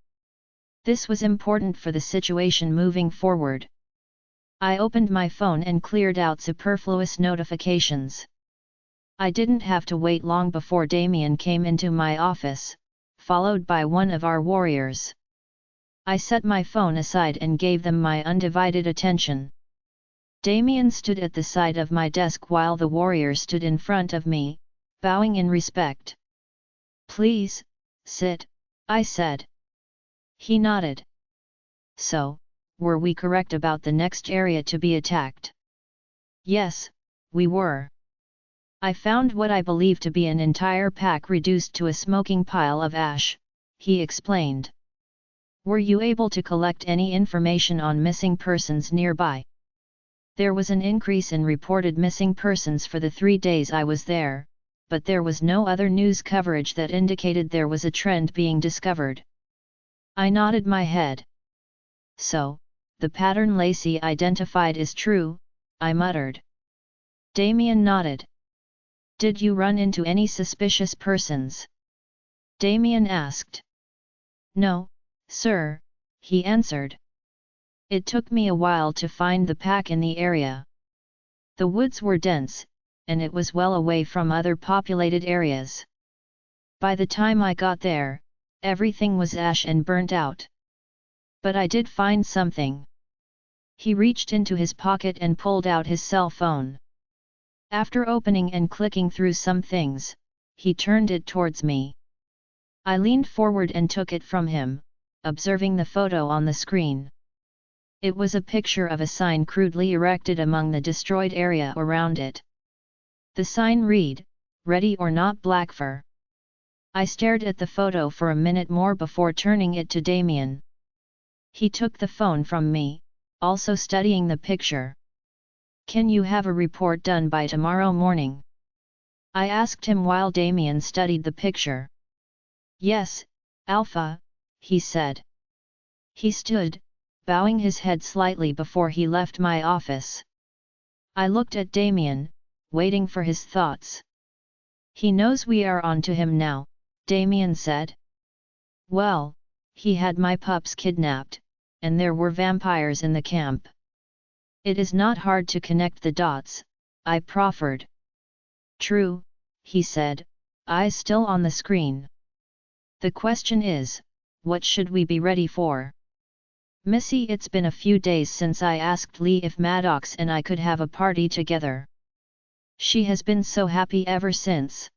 Speaker 1: This was important for the situation moving forward. I opened my phone and cleared out superfluous notifications. I didn't have to wait long before Damien came into my office, followed by one of our warriors. I set my phone aside and gave them my undivided attention. Damien stood at the side of my desk while the warrior stood in front of me, bowing in respect. Please, sit, I said. He nodded. So, were we correct about the next area to be attacked? Yes, we were. I found what I believe to be an entire pack reduced to a smoking pile of ash, he explained. Were you able to collect any information on missing persons nearby? There was an increase in reported missing persons for the 3 days I was there, but there was no other news coverage that indicated there was a trend being discovered. I nodded my head. So, the pattern Lacey identified is true, I muttered. Damien nodded. Did you run into any suspicious persons? Damien asked. No, sir, he answered. It took me a while to find the pack in the area. The woods were dense, and it was well away from other populated areas. By the time I got there, everything was ash and burnt out. But I did find something. He reached into his pocket and pulled out his cell phone. After opening and clicking through some things, he turned it towards me. I leaned forward and took it from him, observing the photo on the screen. It was a picture of a sign crudely erected among the destroyed area around it. The sign read, "Ready or not Blackfur." I stared at the photo for a minute more before turning it to Damien. He took the phone from me, also studying the picture. Can you have a report done by tomorrow morning? I asked him while Damien studied the picture. Yes, Alpha, he said. He stood, bowing his head slightly before he left my office. I looked at Damien, waiting for his thoughts. He knows we are on to him now, Damien said. Well, he had my pups kidnapped, and there were vampires in the camp. It is not hard to connect the dots, I proffered. True, he said, eyes still on the screen. The question is, what should we be ready for? Missy, it's been a few days since I asked Lee if Madox and I could have a party together. She has been so happy ever since.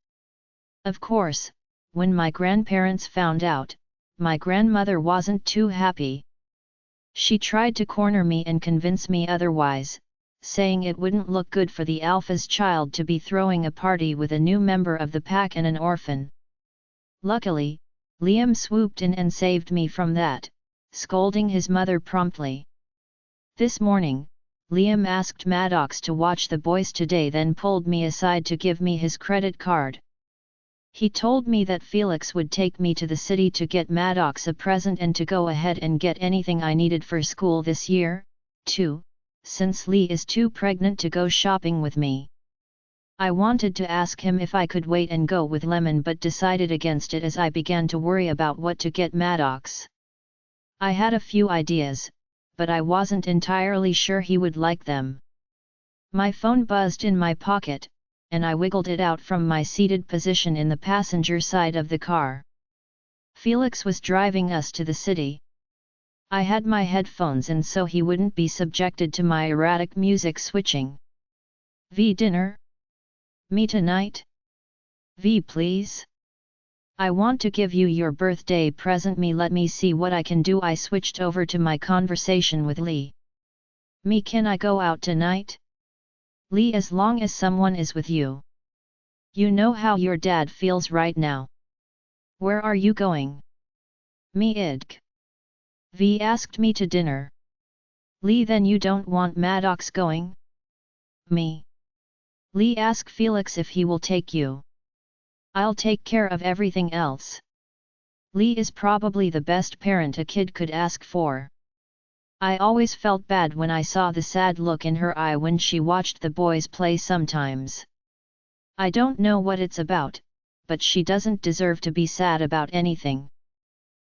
Speaker 1: Of course, when my grandparents found out, my grandmother wasn't too happy. She tried to corner me and convince me otherwise, saying it wouldn't look good for the Alpha's child to be throwing a party with a new member of the pack and an orphan. Luckily, Liam swooped in and saved me from that, scolding his mother promptly. This morning, Liam asked Madox to watch the boys today, then pulled me aside to give me his credit card. He told me that Felix would take me to the city to get Madox a present and to go ahead and get anything I needed for school this year, too, since Lee is too pregnant to go shopping with me. I wanted to ask him if I could wait and go with Lemon, but decided against it as I began to worry about what to get Madox. I had a few ideas, but I wasn't entirely sure he would like them. My phone buzzed in my pocket, and I wiggled it out from my seated position in the passenger side of the car. Felix was driving us to the city. I had my headphones in so he wouldn't be subjected to my erratic music switching. V dinner? Me tonight? V please? I want to give you your birthday present. Me let me see what I can do. I switched over to my conversation with Lee. Me can I go out tonight? Lee, as long as someone is with you. You know how your dad feels right now. Where are you going? Me idk. V asked me to dinner. Lee, then you don't want Madox going? Me. Lee, ask Felix if he will take you. I'll take care of everything else. Lee is probably the best parent a kid could ask for. I always felt bad when I saw the sad look in her eye when she watched the boys play sometimes. I don't know what it's about, but she doesn't deserve to be sad about anything.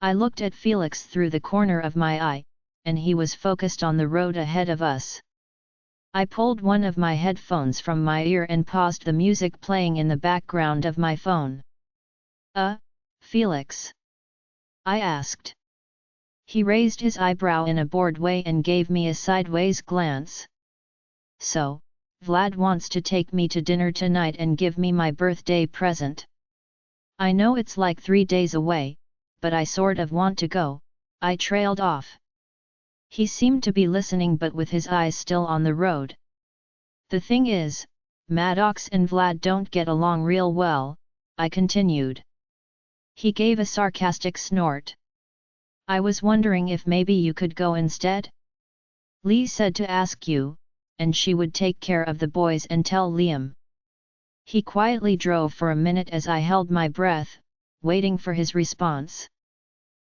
Speaker 1: I looked at Felix through the corner of my eye, and he was focused on the road ahead of us. I pulled one of my headphones from my ear and paused the music playing in the background of my phone. Felix? I asked. He raised his eyebrow in a bored way and gave me a sideways glance. So, Vlad wants to take me to dinner tonight and give me my birthday present. I know it's like 3 days away, but I sort of want to go, I trailed off. He seemed to be listening but with his eyes still on the road. The thing is, Madox and Vlad don't get along real well, I continued. He gave a sarcastic snort. I was wondering if maybe you could go instead? Lee said to ask you, and she would take care of the boys and tell Liam. He quietly drove for a minute as I held my breath, waiting for his response.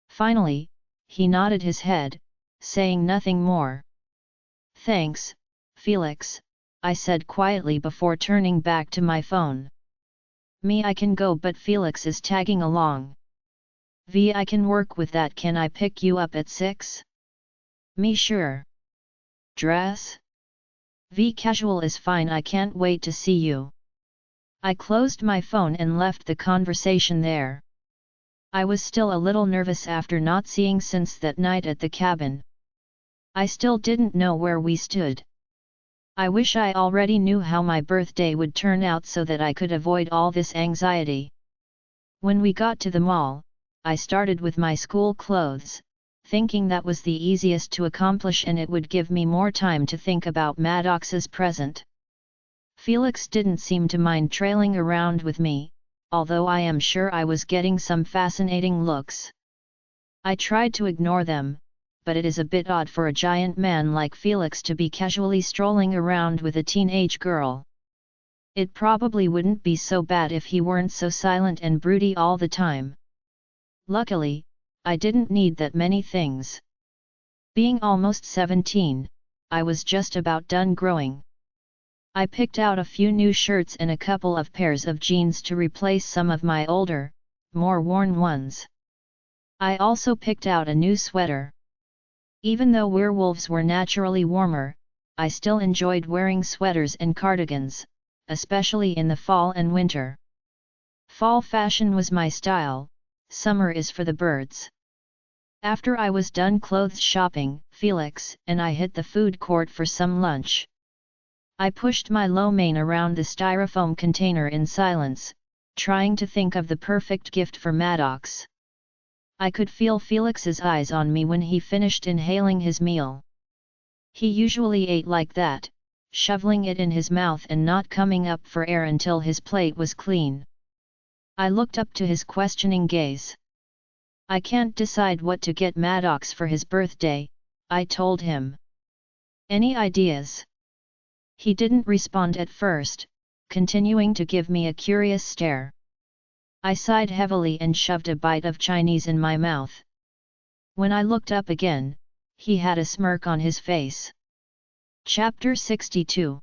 Speaker 1: Finally, he nodded his head, saying nothing more. Thanks, Felix, I said quietly before turning back to my phone. Me, I can go, but Felix is tagging along. V, I can work with that. Can I pick you up at 6? Me, sure. Dress? V, casual is fine. I can't wait to see you. I closed my phone and left the conversation there. I was still a little nervous after not seeing since that night at the cabin. I still didn't know where we stood. I wish I already knew how my birthday would turn out so that I could avoid all this anxiety. When we got to the mall, I started with my school clothes, thinking that was the easiest to accomplish and it would give me more time to think about Madox's present. Felix didn't seem to mind trailing around with me, although I am sure I was getting some fascinating looks. I tried to ignore them, but it is a bit odd for a giant man like Felix to be casually strolling around with a teenage girl. It probably wouldn't be so bad if he weren't so silent and broody all the time. Luckily, I didn't need that many things. Being almost 17, I was just about done growing. I picked out a few new shirts and a couple of pairs of jeans to replace some of my older, more worn ones. I also picked out a new sweater. Even though werewolves were naturally warmer, I still enjoyed wearing sweaters and cardigans, especially in the fall and winter. Fall fashion was my style, summer is for the birds. After I was done clothes shopping, Felix and I hit the food court for some lunch. I pushed my lo mein around the styrofoam container in silence, trying to think of the perfect gift for Madox. I could feel Felix's eyes on me when he finished inhaling his meal. He usually ate like that, shoveling it in his mouth and not coming up for air until his plate was clean. I looked up to his questioning gaze. I can't decide what to get Madox for his birthday, I told him. Any ideas? He didn't respond at first, continuing to give me a curious stare. I sighed heavily and shoved a bite of Chinese in my mouth. When I looked up again, he had a smirk on his face. Chapter 62.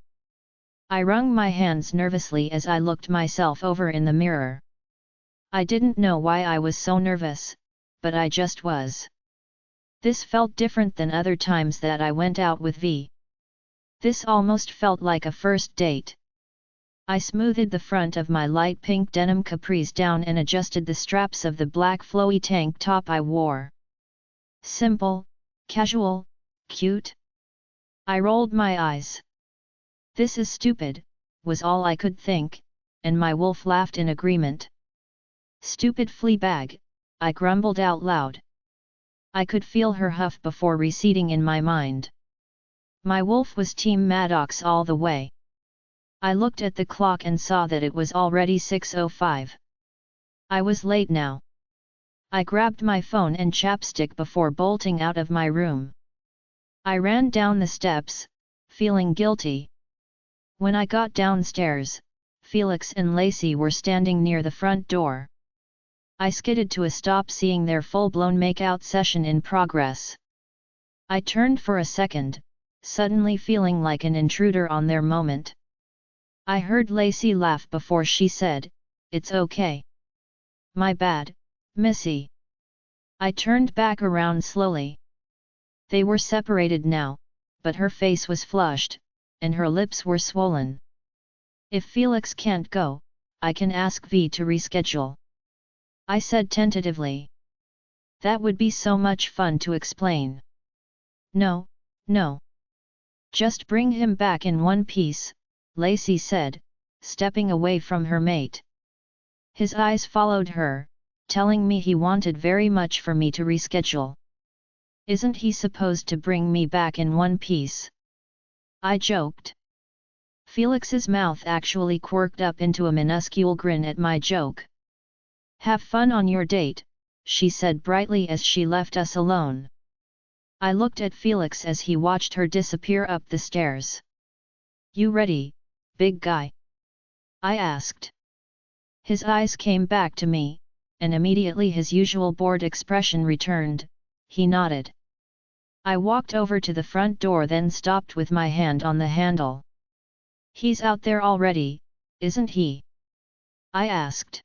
Speaker 1: I wrung my hands nervously as I looked myself over in the mirror. I didn't know why I was so nervous, but I just was. This felt different than other times that I went out with V. This almost felt like a first date. I smoothed the front of my light pink denim capris down and adjusted the straps of the black flowy tank top I wore. Simple, casual, cute. I rolled my eyes. This is stupid, was all I could think, and my wolf laughed in agreement. Stupid fleabag, I grumbled out loud. I could feel her huff before receding in my mind. My wolf was Team Madox all the way. I looked at the clock and saw that it was already 6:05. I was late now. I grabbed my phone and chapstick before bolting out of my room. I ran down the steps, feeling guilty. When I got downstairs, Felix and Lacey were standing near the front door. I skidded to a stop seeing their full-blown make-out session in progress. I turned for a second, suddenly feeling like an intruder on their moment. I heard Lacey laugh before she said, "It's okay. My bad, Missy." I turned back around slowly. They were separated now, but her face was flushed, and her lips were swollen. "If Felix can't go, I can ask V to reschedule," I said tentatively. "That would be so much fun to explain." No. Just bring him back in one piece," Lacey said, stepping away from her mate. His eyes followed her, telling me he wanted very much for me to reschedule. "Isn't he supposed to bring me back in one piece?" I joked. Felix's mouth actually quirked up into a minuscule grin at my joke. "Have fun on your date," she said brightly as she left us alone. I looked at Felix as he watched her disappear up the stairs. "You ready, big guy?" I asked. His eyes came back to me, and immediately his usual bored expression returned. He nodded. I walked over to the front door, then stopped with my hand on the handle. "He's out there already, isn't he?" I asked.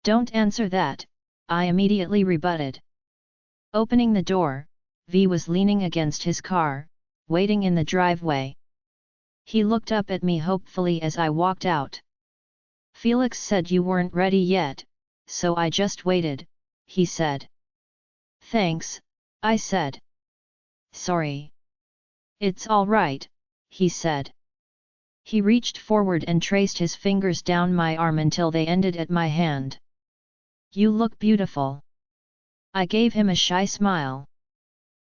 Speaker 1: "Don't answer that," I immediately rebutted. Opening the door, V was leaning against his car, waiting in the driveway. He looked up at me hopefully as I walked out. "Felix said you weren't ready yet, so I just waited," he said. "Thanks," I said. "Sorry." "It's all right," he said. He reached forward and traced his fingers down my arm until they ended at my hand. "You look beautiful." I gave him a shy smile.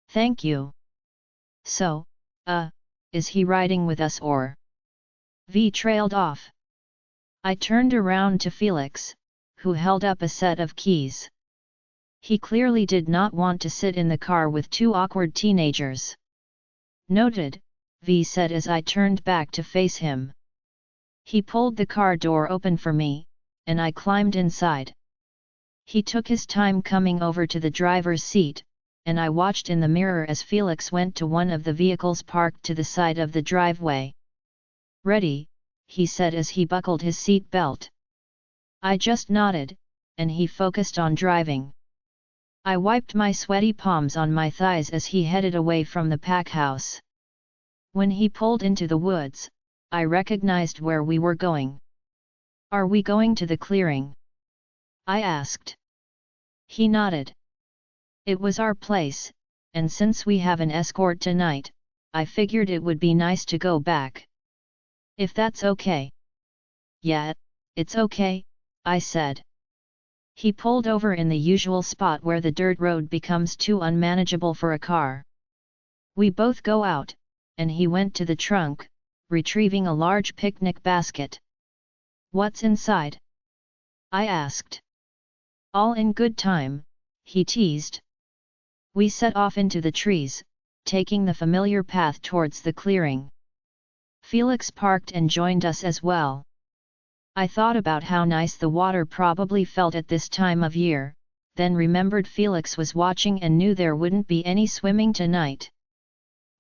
Speaker 1: "Thank you." "So, is he riding with us or?" V trailed off. I turned around to Felix, who held up a set of keys. He clearly did not want to sit in the car with two awkward teenagers. Noted, V said as I turned back to face him. He pulled the car door open for me, and I climbed inside. He took his time coming over to the driver's seat, and I watched in the mirror as Felix went to one of the vehicles parked to the side of the driveway. "Ready," he said as he buckled his seat belt. I just nodded, and he focused on driving. I wiped my sweaty palms on my thighs as he headed away from the pack house. When he pulled into the woods, I recognized where we were going. "Are we going to the clearing?" I asked. He nodded. It was our place, and since we have an escort tonight, I figured it would be nice to go back. "If that's okay." "Yeah, it's okay," I said. He pulled over in the usual spot where the dirt road becomes too unmanageable for a car. We both go out, and he went to the trunk, retrieving a large picnic basket. "What's inside?" I asked. "All in good time," he teased. We set off into the trees, taking the familiar path towards the clearing. Felix parked and joined us as well. I thought about how nice the water probably felt at this time of year, then remembered Felix was watching and knew there wouldn't be any swimming tonight.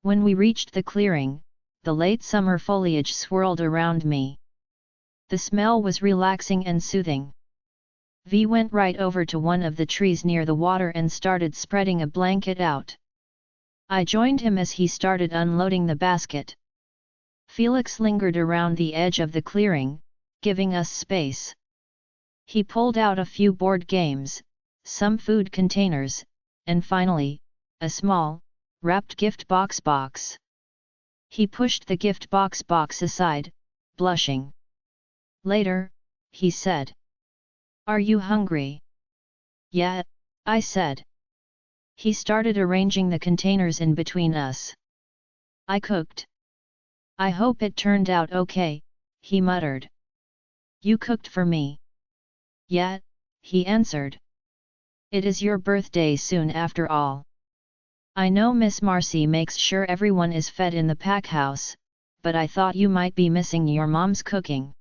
Speaker 1: When we reached the clearing, the late summer foliage swirled around me. The smell was relaxing and soothing. V went right over to one of the trees near the water and started spreading a blanket out. I joined him as he started unloading the basket. Felix lingered around the edge of the clearing, giving us space. He pulled out a few board games, some food containers, and finally, a small, wrapped gift box. He pushed the gift box aside, blushing. "Later," he said. "Are you hungry?" "Yeah," I said. He started arranging the containers in between us. "I cooked." "I hope it turned out okay," he muttered. "You cooked for me?" "Yeah," he answered. "It is your birthday soon after all. I know Miss Marcy makes sure everyone is fed in the pack house, but I thought you might be missing your mom's cooking.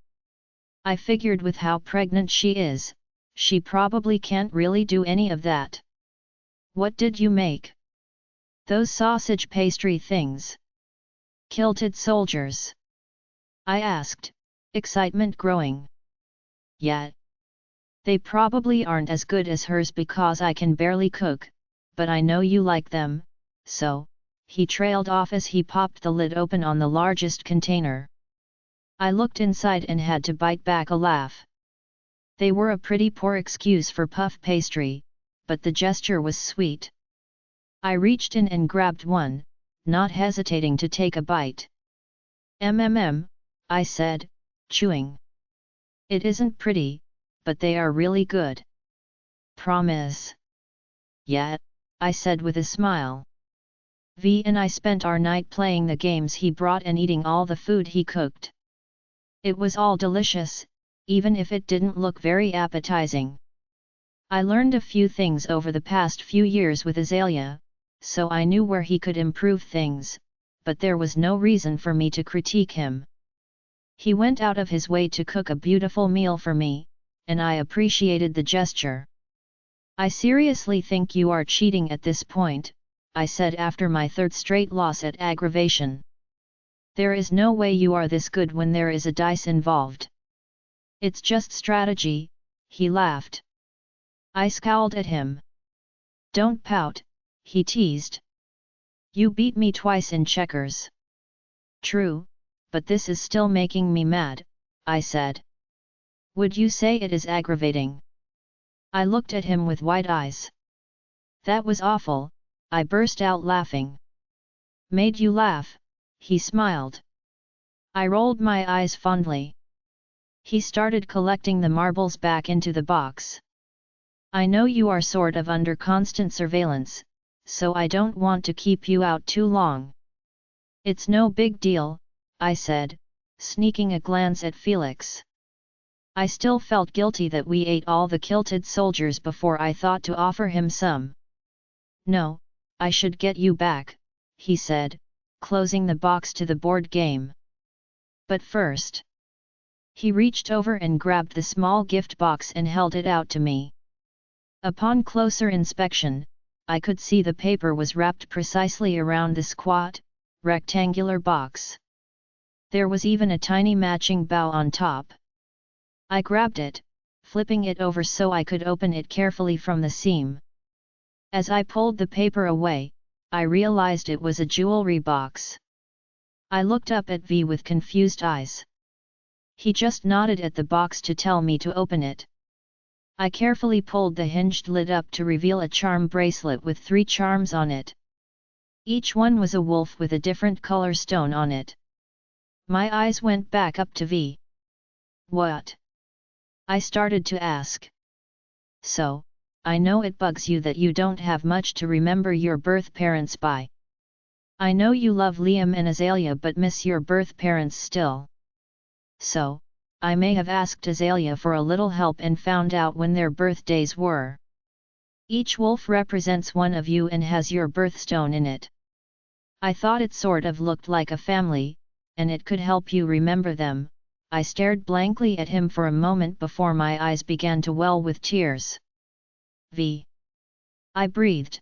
Speaker 1: I figured with how pregnant she is, she probably can't really do any of that." "What did you make?" "Those sausage pastry things." "Kilted soldiers?" I asked, excitement growing. "Yeah. They probably aren't as good as hers because I can barely cook, but I know you like them, so," he trailed off as he popped the lid open on the largest container. I looked inside and had to bite back a laugh. They were a pretty poor excuse for puff pastry, but the gesture was sweet. I reached in and grabbed one, not hesitating to take a bite. I said, chewing. "It isn't pretty, but they are really good." "Promise?" "Yeah," I said with a smile. V and I spent our night playing the games he brought and eating all the food he cooked. It was all delicious, even if it didn't look very appetizing. I learned a few things over the past few years with Aelia, so I knew where he could improve things, but there was no reason for me to critique him. He went out of his way to cook a beautiful meal for me, and I appreciated the gesture. "I seriously think you are cheating at this point," I said after my third straight loss at aggravation. "There is no way you are this good when there is a dice involved." "It's just strategy," he laughed. I scowled at him. "Don't pout," he teased. "You beat me twice in checkers." "True, but this is still making me mad," I said. "Would you say it is aggravating?" I looked at him with wide eyes. "That was awful," I burst out laughing. "Made you laugh," he smiled. I rolled my eyes fondly. He started collecting the marbles back into the box. "I know you are sort of under constant surveillance, so I don't want to keep you out too long." "It's no big deal," I said, sneaking a glance at Felix. I still felt guilty that we ate all the kilted soldiers before I thought to offer him some. No, I should get you back, he said, closing the box to the board game. But first. He reached over and grabbed the small gift box and held it out to me. Upon closer inspection, I could see the paper was wrapped precisely around the squat, rectangular box. There was even a tiny matching bow on top. I grabbed it, flipping it over so I could open it carefully from the seam. As I pulled the paper away, I realized it was a jewelry box. I looked up at V with confused eyes. He just nodded at the box to tell me to open it. I carefully pulled the hinged lid up to reveal a charm bracelet with 3 charms on it. Each one was a wolf with a different color stone on it. My eyes went back up to V. What? I started to ask. So, I know it bugs you that you don't have much to remember your birth parents by. I know you love Liam and Aelia but miss your birth parents still. So, I may have asked Aelia for a little help and found out when their birthdays were. Each wolf represents one of you and has your birthstone in it. I thought it sort of looked like a family, and it could help you remember them. I stared blankly at him for a moment before my eyes began to well with tears. V. I breathed.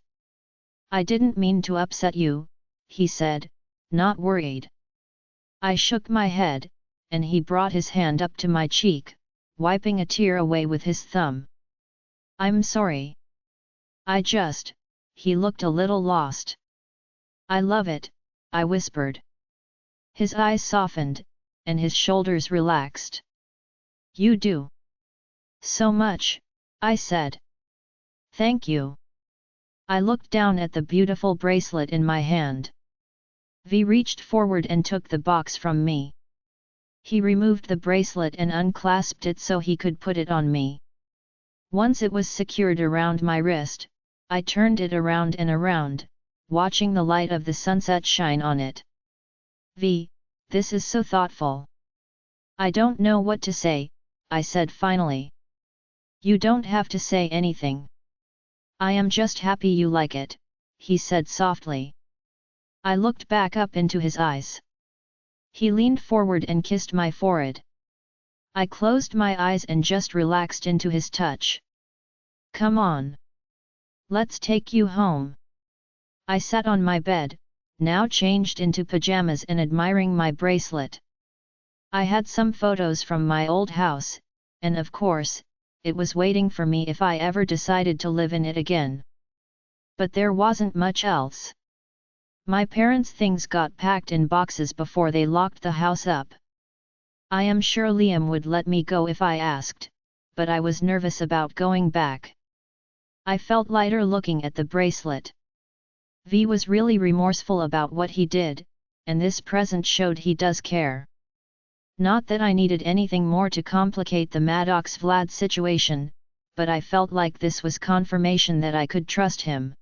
Speaker 1: I didn't mean to upset you, he said, not worried. I shook my head, and he brought his hand up to my cheek, wiping a tear away with his thumb. I'm sorry. He looked a little lost. I love it, I whispered. His eyes softened, and his shoulders relaxed. You do. So much, I said. Thank you. I looked down at the beautiful bracelet in my hand. V reached forward and took the box from me. He removed the bracelet and unclasped it so he could put it on me. Once it was secured around my wrist, I turned it around and around, watching the light of the sunset shine on it. V, this is so thoughtful. I don't know what to say, I said finally. You don't have to say anything. I am just happy you like it, he said softly. I looked back up into his eyes. He leaned forward and kissed my forehead. I closed my eyes and just relaxed into his touch. Come on. Let's take you home. I sat on my bed, now changed into pajamas and admiring my bracelet. I had some photos from my old house, and of course, it was waiting for me if I ever decided to live in it again. But there wasn't much else. My parents' things got packed in boxes before they locked the house up. I am sure Liam would let me go if I asked, but I was nervous about going back. I felt lighter looking at the bracelet. V was really remorseful about what he did, and this present showed he does care. Not that I needed anything more to complicate the Madox-Vlad situation, but I felt like this was confirmation that I could trust him.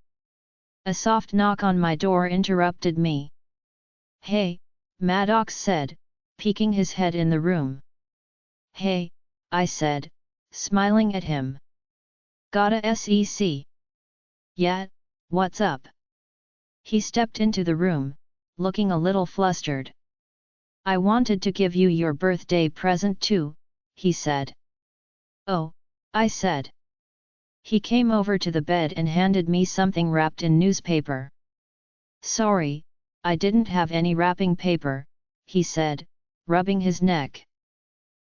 Speaker 1: A soft knock on my door interrupted me. Hey, Madox said, peeking his head in the room. Hey, I said, smiling at him. Gotta sec. Yeah, what's up? He stepped into the room, looking a little flustered. I wanted to give you your birthday present too, he said. Oh, I said. He came over to the bed and handed me something wrapped in newspaper. Sorry, I didn't have any wrapping paper, he said, rubbing his neck.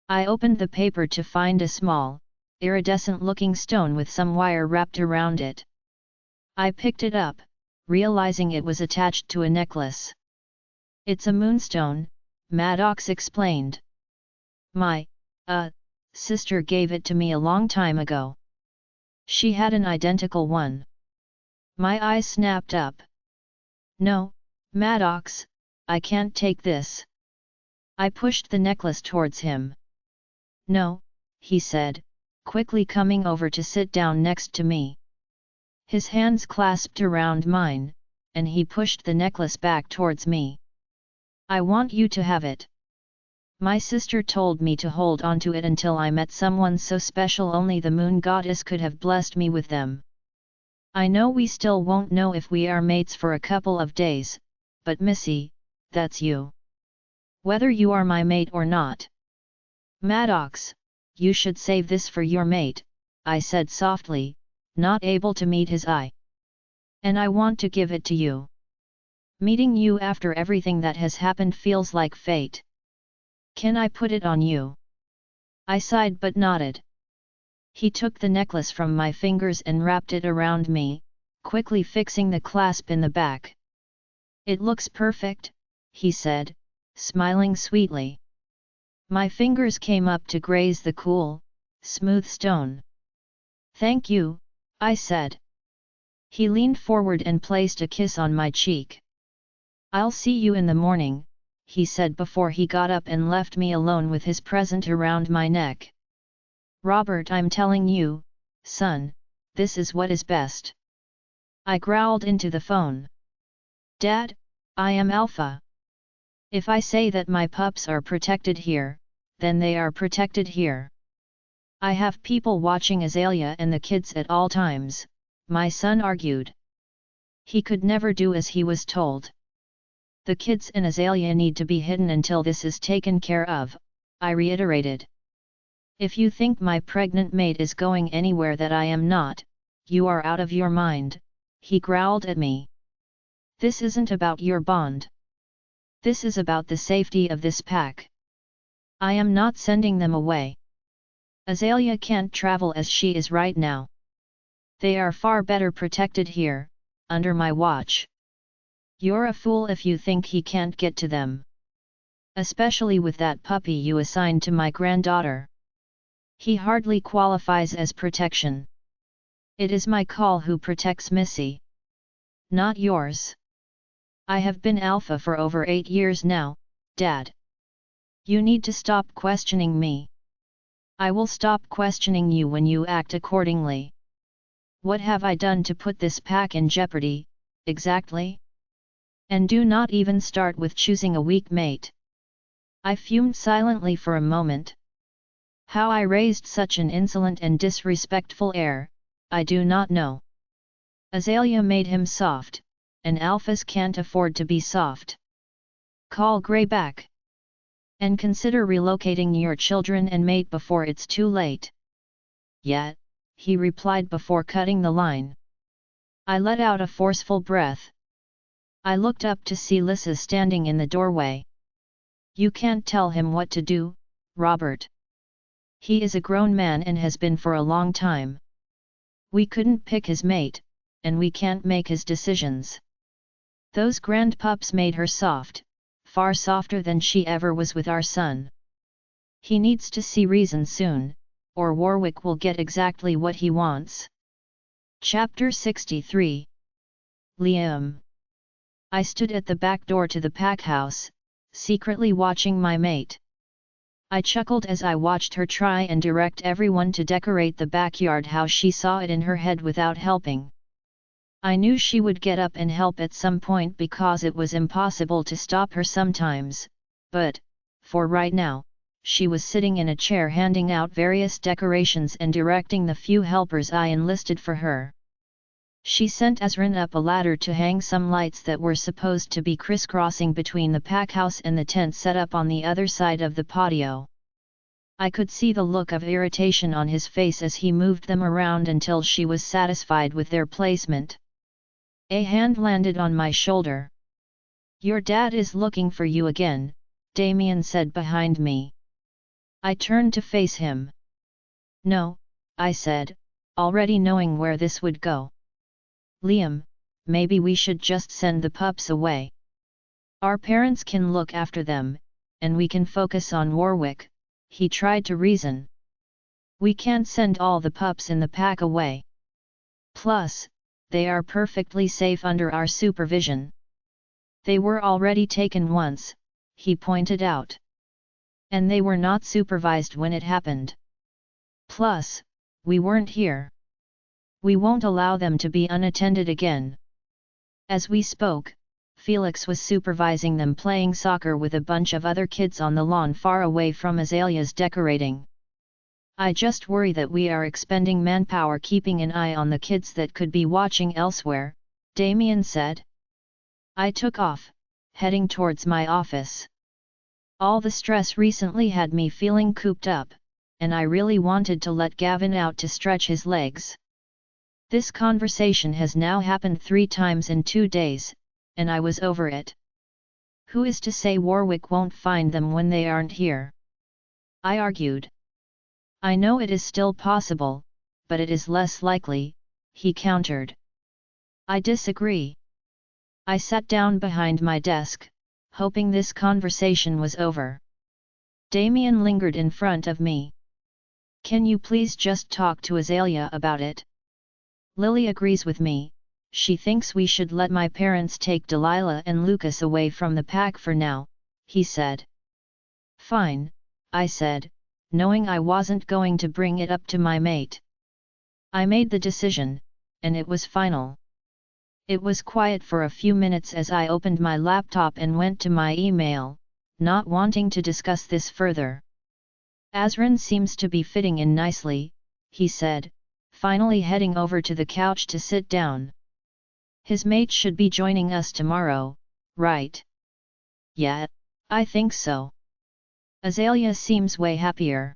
Speaker 1: I opened the paper to find a small, iridescent-looking stone with some wire wrapped around it. I picked it up, realizing it was attached to a necklace. It's a moonstone, Madox explained. My sister gave it to me a long time ago. She had an identical one. My eyes snapped up. No, Madox, I can't take this. I pushed the necklace towards him. No, he said, quickly coming over to sit down next to me. His hands clasped around mine, and he pushed the necklace back towards me. I want you to have it. My sister told me to hold on to it until I met someone so special only the moon goddess could have blessed me with them. I know we still won't know if we are mates for a couple of days, but Missy, that's you. Whether you are my mate or not. Madox, you should save this for your mate, I said softly, not able to meet his eye. And I want to give it to you. Meeting you after everything that has happened feels like fate. Can I put it on you? I sighed but nodded. He took the necklace from my fingers and wrapped it around me, quickly fixing the clasp in the back. It looks perfect, he said, smiling sweetly. My fingers came up to graze the cool, smooth stone. Thank you, I said. He leaned forward and placed a kiss on my cheek. I'll see you in the morning, he said before he got up and left me alone with his present around my neck. Robert, I'm telling you, son, this is what is best. I growled into the phone. Dad, I am Alpha. If I say that my pups are protected here, then they are protected here. I have people watching Aelia and the kids at all times, my son argued. He could never do as he was told. The kids and Aelia need to be hidden until this is taken care of, I reiterated. If you think my pregnant mate is going anywhere that I am not, you are out of your mind, he growled at me. This isn't about your bond. This is about the safety of this pack. I am not sending them away. Aelia can't travel as she is right now. They are far better protected here, under my watch. You're a fool if you think he can't get to them. Especially with that puppy you assigned to my granddaughter. He hardly qualifies as protection. It is my call who protects Missy. Not yours. I have been Alpha for over 8 years now, Dad. You need to stop questioning me. I will stop questioning you when you act accordingly. What have I done to put this pack in jeopardy, exactly? And do not even start with choosing a weak mate. I fumed silently for a moment. How I raised such an insolent and disrespectful air, I do not know. Aelia made him soft, and alphas can't afford to be soft. Call Grey back. And consider relocating your children and mate before it's too late. Yet, he replied before cutting the line. I let out a forceful breath. I looked up to see Lissa standing in the doorway. You can't tell him what to do, Robert. He is a grown man and has been for a long time. We couldn't pick his mate, and we can't make his decisions. Those grand pups made her soft, far softer than she ever was with our son. He needs to see reason soon, or Warwick will get exactly what he wants. Chapter 63. Liam. I stood at the back door to the pack house, secretly watching my mate. I chuckled as I watched her try and direct everyone to decorate the backyard how she saw it in her head without helping. I knew she would get up and help at some point because it was impossible to stop her sometimes, but, for right now, she was sitting in a chair handing out various decorations and directing the few helpers I enlisted for her. She sent Azrin up a ladder to hang some lights that were supposed to be crisscrossing between the pack house and the tent set up on the other side of the patio. I could see the look of irritation on his face as he moved them around until she was satisfied with their placement. A hand landed on my shoulder. Your dad is looking for you again, Damien said behind me. I turned to face him. No, I said, already knowing where this would go. Liam, maybe we should just send the pups away. Our parents can look after them, and we can focus on Warwick, he tried to reason. We can't send all the pups in the pack away. Plus, they are perfectly safe under our supervision. They were already taken once, he pointed out. And they were not supervised when it happened. Plus, we weren't here. We won't allow them to be unattended again. As we spoke, Felix was supervising them playing soccer with a bunch of other kids on the lawn far away from Aelia's decorating. I just worry that we are expending manpower keeping an eye on the kids that could be watching elsewhere, Damien said. I took off, heading towards my office. All the stress recently had me feeling cooped up, and I really wanted to let Gavin out to stretch his legs. This conversation has now happened 3 times in 2 days, and I was over it. Who is to say Warwick won't find them when they aren't here? I argued. I know it is still possible, but it is less likely, he countered. I disagree. I sat down behind my desk, hoping this conversation was over. Damien lingered in front of me. Can you please just talk to Aelia about it? Lily agrees with me. She thinks we should let my parents take Delilah and Lucas away from the pack for now, he said. Fine, I said, knowing I wasn't going to bring it up to my mate. I made the decision, and it was final. It was quiet for a few minutes as I opened my laptop and went to my email, not wanting to discuss this further. Azrin seems to be fitting in nicely, he said, finally heading over to the couch to sit down. His mate should be joining us tomorrow, right? Yeah, I think so. Aelia seems way happier.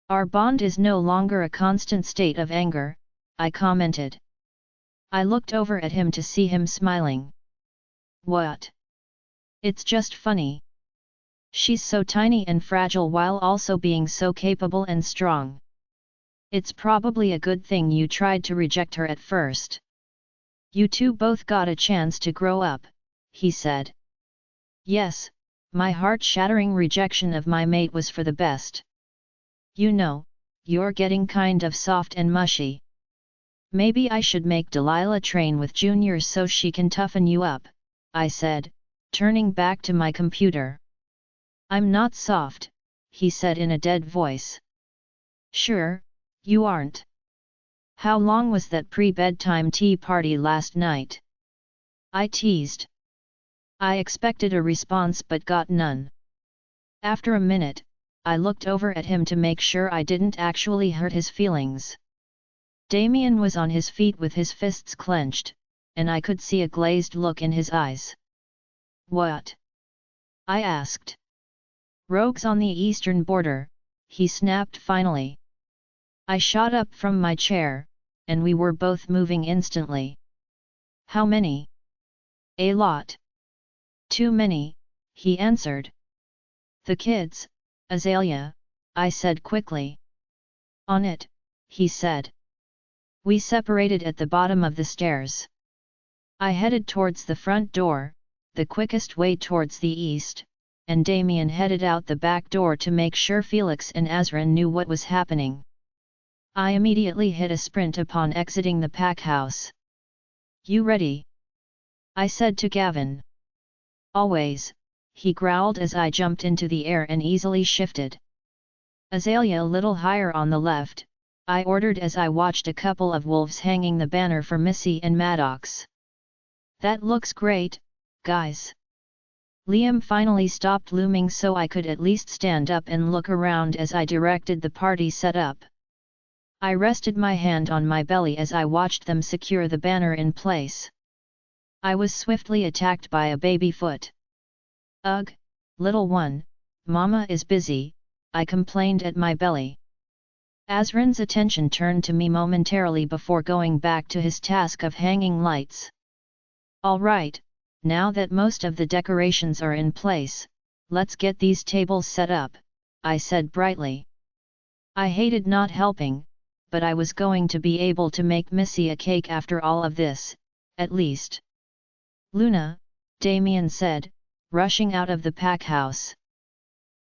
Speaker 1: Our bond is no longer a constant state of anger, I commented. I looked over at him to see him smiling. What? It's just funny. She's so tiny and fragile while also being so capable and strong. It's probably a good thing you tried to reject her at first. You two both got a chance to grow up, he said. Yes, my heart-shattering rejection of my mate was for the best. You know, you're getting kind of soft and mushy. Maybe I should make Delilah train with Junior so she can toughen you up, I said, turning back to my computer. I'm not soft, he said in a dead voice. Sure, you aren't. How long was that pre-bedtime tea party last night? I teased. I expected a response but got none. After a minute, I looked over at him to make sure I didn't actually hurt his feelings. Damien was on his feet with his fists clenched, and I could see a glazed look in his eyes. What? I asked. Rogues on the eastern border, he snapped finally. I shot up from my chair, and we were both moving instantly. How many? A lot. Too many, he answered. The kids, Aelia, I said quickly. On it, he said. We separated at the bottom of the stairs. I headed towards the front door, the quickest way towards the east, and Damien headed out the back door to make sure Felix and Azrin knew what was happening. I immediately hit a sprint upon exiting the pack house. You ready? I said to Gavin. Always, he growled as I jumped into the air and easily shifted. Aelia a little higher on the left, I ordered as I watched a couple of wolves hanging the banner for Missy and Madox. That looks great, guys. Liam finally stopped looming so I could at least stand up and look around as I directed the party setup. I rested my hand on my belly as I watched them secure the banner in place. I was swiftly attacked by a baby foot. Ugh, little one, Mama is busy, I complained at my belly. Azrin's attention turned to me momentarily before going back to his task of hanging lights. All right, now that most of the decorations are in place, let's get these tables set up, I said brightly. I hated not helping, but I was going to be able to make Missy a cake after all of this, at least. Luna, Damien said, rushing out of the pack house.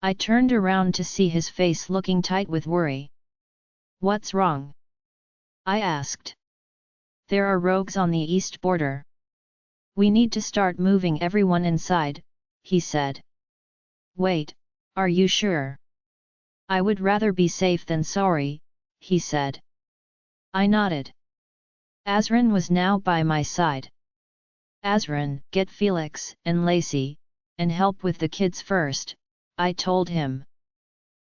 Speaker 1: I turned around to see his face looking tight with worry. What's wrong? I asked. There are rogues on the east border. We need to start moving everyone inside, he said. Wait, are you sure? I would rather be safe than sorry, he said. I nodded. Azrin was now by my side. Azrin, get Felix and Lacey, and help with the kids first, I told him.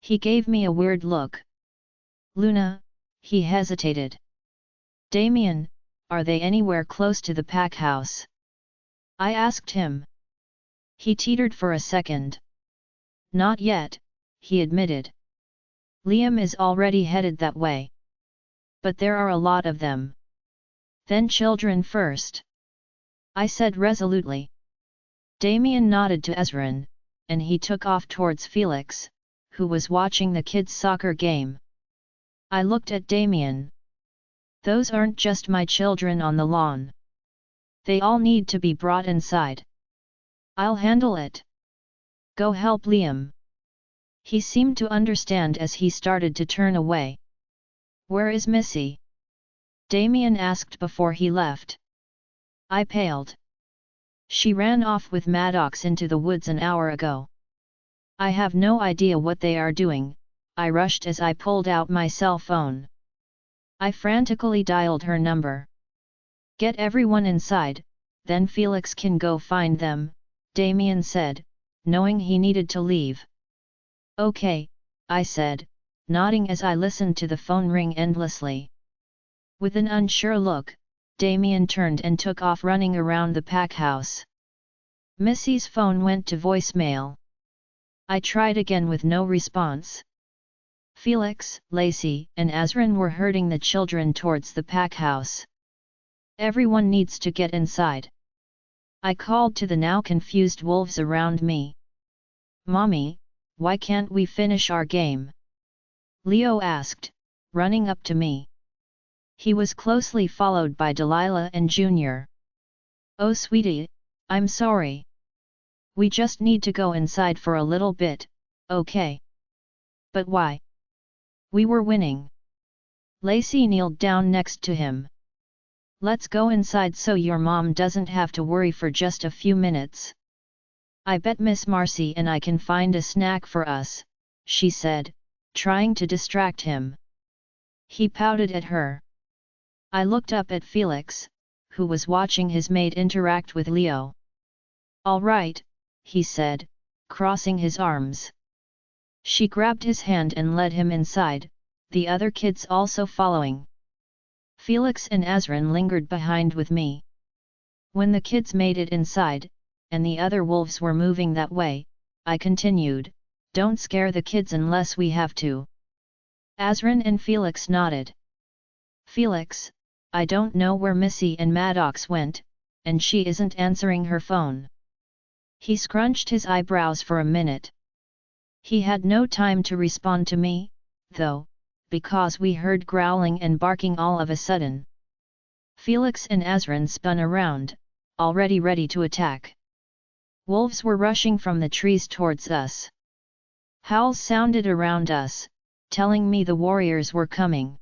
Speaker 1: He gave me a weird look. Luna, he hesitated. Damien, are they anywhere close to the pack house? I asked him. He teetered for a second. Not yet, he admitted. Liam is already headed that way. But there are a lot of them. Then children first, I said resolutely. Damien nodded to Azrin, and he took off towards Felix, who was watching the kids' soccer game. I looked at Damien. Those aren't just my children on the lawn. They all need to be brought inside. I'll handle it. Go help Liam. He seemed to understand as he started to turn away. Where is Missy? Damien asked before he left. I paled. She ran off with Madox into the woods an hour ago. I have no idea what they are doing, I rushed as I pulled out my cell phone. I frantically dialed her number. Get everyone inside, then Felix can go find them, Damien said, knowing he needed to leave. Okay, I said, nodding as I listened to the phone ring endlessly. With an unsure look, Damien turned and took off running around the pack house. Missy's phone went to voicemail. I tried again with no response. Felix, Lacey, and Azrin were herding the children towards the pack house. Everyone needs to get inside. I called to the now confused wolves around me. Mommy, why can't we finish our game? Leo asked, running up to me. He was closely followed by Delilah and Junior. Oh sweetie, I'm sorry. We just need to go inside for a little bit, okay? But why? We were winning. Lacey kneeled down next to him. Let's go inside so your mom doesn't have to worry for just a few minutes. I bet Miss Marcy and I can find a snack for us, she said, trying to distract him. He pouted at her. I looked up at Felix, who was watching his mate interact with Leo. All right, he said, crossing his arms. She grabbed his hand and led him inside, the other kids also following. Felix and Azrin lingered behind with me. When the kids made it inside, and the other wolves were moving that way, I continued, don't scare the kids unless we have to. Azrin and Felix nodded. Felix, I don't know where Missy and Madox went, and she isn't answering her phone. He scrunched his eyebrows for a minute. He had no time to respond to me, though, because we heard growling and barking all of a sudden. Felix and Azrin spun around, already ready to attack. Wolves were rushing from the trees towards us. Howls sounded around us, telling me the warriors were coming.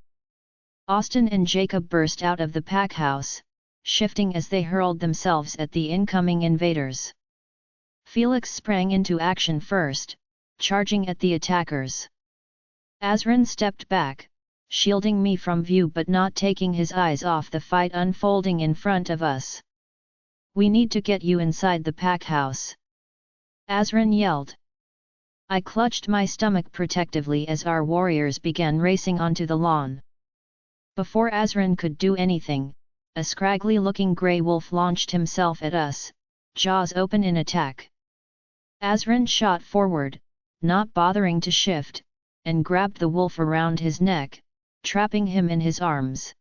Speaker 1: Austin and Jacob burst out of the pack house, shifting as they hurled themselves at the incoming invaders. Felix sprang into action first, charging at the attackers. Azrin stepped back, shielding me from view but not taking his eyes off the fight unfolding in front of us. We need to get you inside the pack house. Azrin yelled. I clutched my stomach protectively as our warriors began racing onto the lawn. Before Azrin could do anything, a scraggly-looking grey wolf launched himself at us, jaws open in attack. Azrin shot forward, not bothering to shift, and grabbed the wolf around his neck, trapping him in his arms.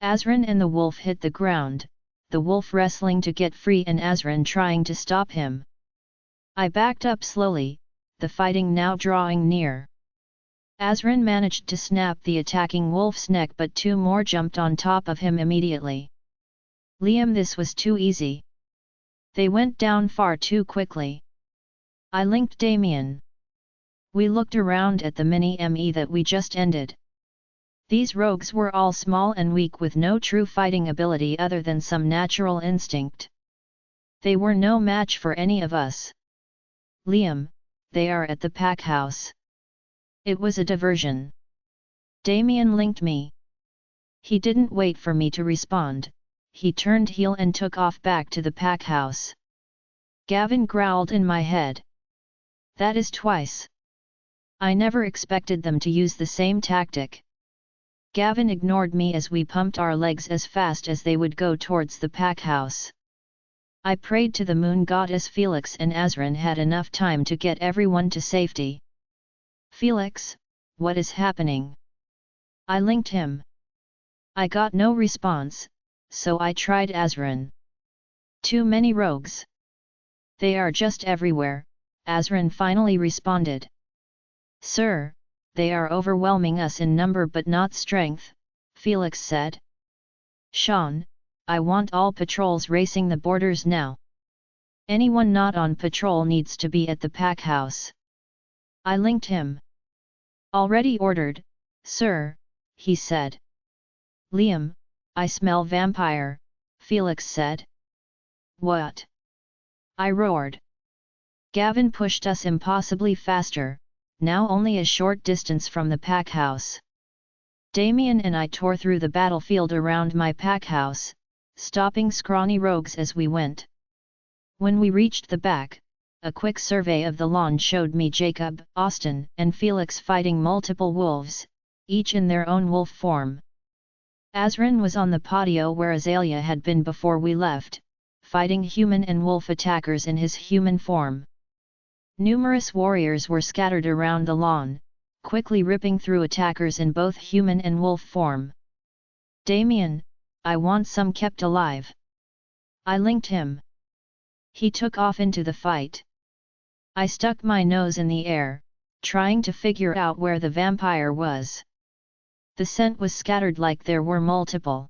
Speaker 1: Azrin and the wolf hit the ground, the wolf wrestling to get free and Azrin trying to stop him. I backed up slowly, the fighting now drawing near. Azrin managed to snap the attacking wolf's neck but two more jumped on top of him immediately. Liam, this was too easy. They went down far too quickly. I linked Damien. We looked around at the mini-ME that we just ended. These rogues were all small and weak with no true fighting ability other than some natural instinct. They were no match for any of us. Liam, they are at the pack house. It was a diversion. Damien linked me. He didn't wait for me to respond, he turned heel and took off back to the pack house. Gavin growled in my head. That is twice. I never expected them to use the same tactic. Gavin ignored me as we pumped our legs as fast as they would go towards the pack house. I prayed to the moon goddess Felix and Azrin had enough time to get everyone to safety. Felix, what is happening? I linked him. I got no response, so I tried Azrin. Too many rogues. They are just everywhere, Azrin finally responded. Sir, they are overwhelming us in number but not strength, Felix said. Sean, I want all patrols racing the borders now. Anyone not on patrol needs to be at the pack house. I linked him. Already ordered, sir, he said. Liam, I smell vampire, Felix said. What? I roared. Gavin pushed us impossibly faster, now only a short distance from the pack house. Damien and I tore through the battlefield around my pack house, stopping scrawny rogues as we went. When we reached the back, a quick survey of the lawn showed me Jacob, Austin, and Felix fighting multiple wolves, each in their own wolf form. Azrin was on the patio where Aelia had been before we left, fighting human and wolf attackers in his human form. Numerous warriors were scattered around the lawn, quickly ripping through attackers in both human and wolf form. Damien, I want some kept alive. I linked him. He took off into the fight. I stuck my nose in the air, trying to figure out where the vampire was. The scent was scattered like there were multiple.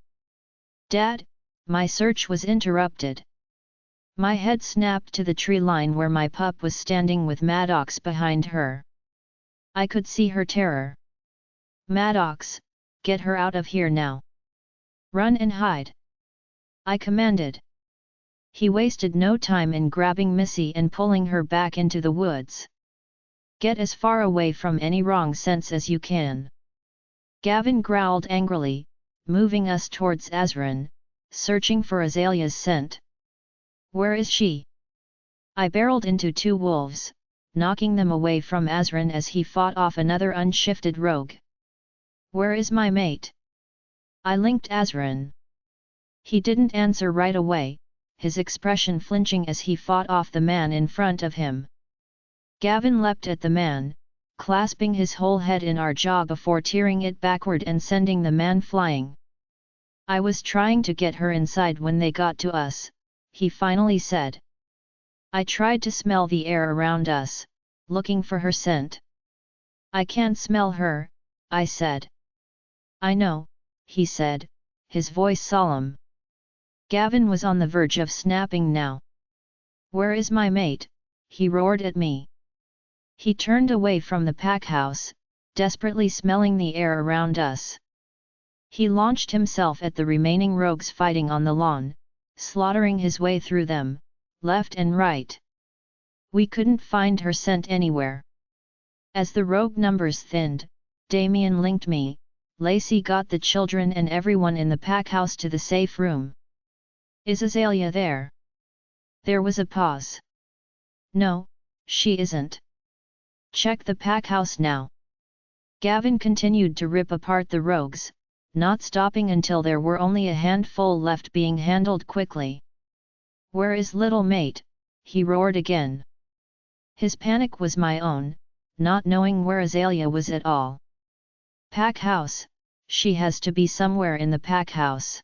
Speaker 1: Dad, my search was interrupted. My head snapped to the tree line where my pup was standing with Madox behind her. I could see her terror. Madox, get her out of here now. Run and hide. I commanded. He wasted no time in grabbing Missy and pulling her back into the woods. Get as far away from any wrong scents as you can. Gavin growled angrily, moving us towards Azrin, searching for Azalia's scent. Where is she? I barreled into two wolves, knocking them away from Azrin as he fought off another unshifted rogue. Where is my mate? I linked Azrin. He didn't answer right away, his expression flinching as he fought off the man in front of him. Gavin leapt at the man, clasping his whole head in our jaw before tearing it backward and sending the man flying. I was trying to get her inside when they got to us, he finally said. I tried to smell the air around us, looking for her scent. I can't smell her, I said. I know, he said, his voice solemn. Gavin was on the verge of snapping now. Where is my mate? He roared at me. He turned away from the pack house, desperately smelling the air around us. He launched himself at the remaining rogues fighting on the lawn, slaughtering his way through them, left and right. We couldn't find her scent anywhere. As the rogue numbers thinned, Damien linked me, Lacey got the children and everyone in the pack house to the safe room. Is Aelia there? There was a pause. No, she isn't. Check the pack house now. Gavin continued to rip apart the rogues, not stopping until there were only a handful left being handled quickly. Where is little mate? He roared again. His panic was my own, not knowing where Aelia was at all. Pack house, she has to be somewhere in the pack house.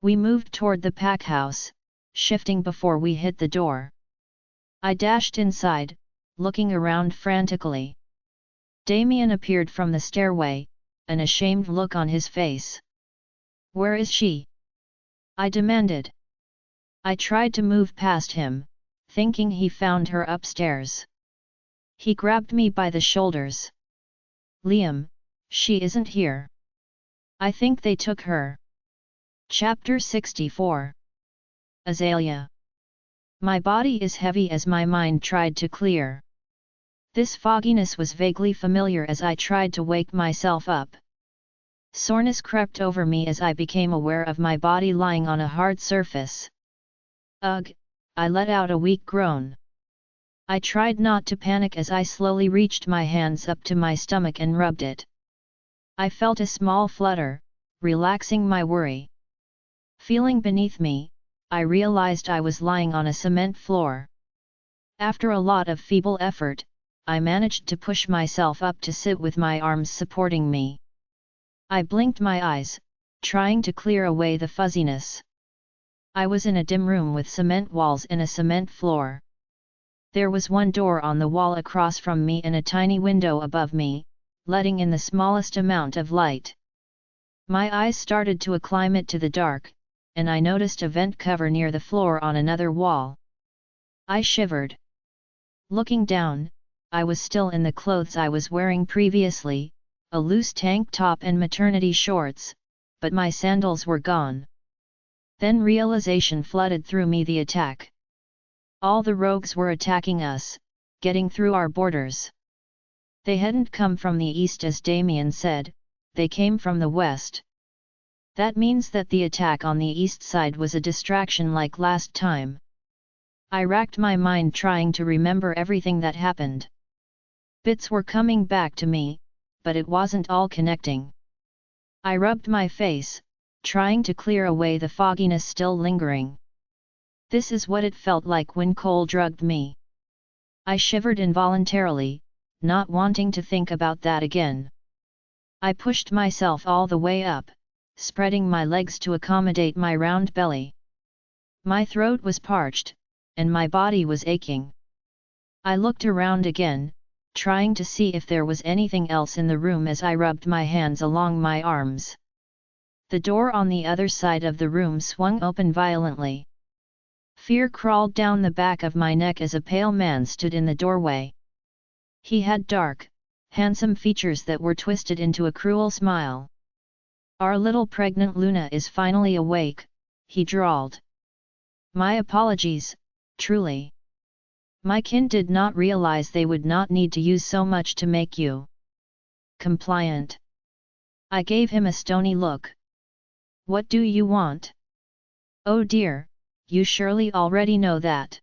Speaker 1: We moved toward the pack house, shifting before we hit the door. I dashed inside, looking around frantically. Damien appeared from the stairway, an ashamed look on his face. Where is she? I demanded. I tried to move past him, thinking he found her upstairs. He grabbed me by the shoulders. Liam, she isn't here. I think they took her. Chapter 64. Aelia. My body is heavy as my mind tried to clear. This fogginess was vaguely familiar as I tried to wake myself up. Soreness crept over me as I became aware of my body lying on a hard surface. Ugh! I let out a weak groan. I tried not to panic as I slowly reached my hands up to my stomach and rubbed it. I felt a small flutter, relaxing my worry. Feeling beneath me, I realized I was lying on a cement floor. After a lot of feeble effort, I managed to push myself up to sit with my arms supporting me. I blinked my eyes, trying to clear away the fuzziness. I was in a dim room with cement walls and a cement floor. There was one door on the wall across from me and a tiny window above me, letting in the smallest amount of light. My eyes started to acclimate to the dark, and I noticed a vent cover near the floor on another wall. I shivered. Looking down, I was still in the clothes I was wearing previously, a loose tank top and maternity shorts, but my sandals were gone. Then realization flooded through me: the attack. All the rogues were attacking us, getting through our borders. They hadn't come from the east as Damien said, they came from the west. That means that the attack on the east side was a distraction like last time. I racked my mind trying to remember everything that happened. Bits were coming back to me, but it wasn't all connecting. I rubbed my face, trying to clear away the fogginess still lingering. This is what it felt like when Cole drugged me. I shivered involuntarily, not wanting to think about that again. I pushed myself all the way up, spreading my legs to accommodate my round belly. My throat was parched, and my body was aching. I looked around again, trying to see if there was anything else in the room as I rubbed my hands along my arms. The door on the other side of the room swung open violently. Fear crawled down the back of my neck as a pale man stood in the doorway. He had dark, handsome features that were twisted into a cruel smile. "Our little pregnant Luna is finally awake," he drawled. "My apologies, truly. My kin did not realize they would not need to use so much to make you compliant." I gave him a stony look. "What do you want?" "Oh dear, you surely already know that.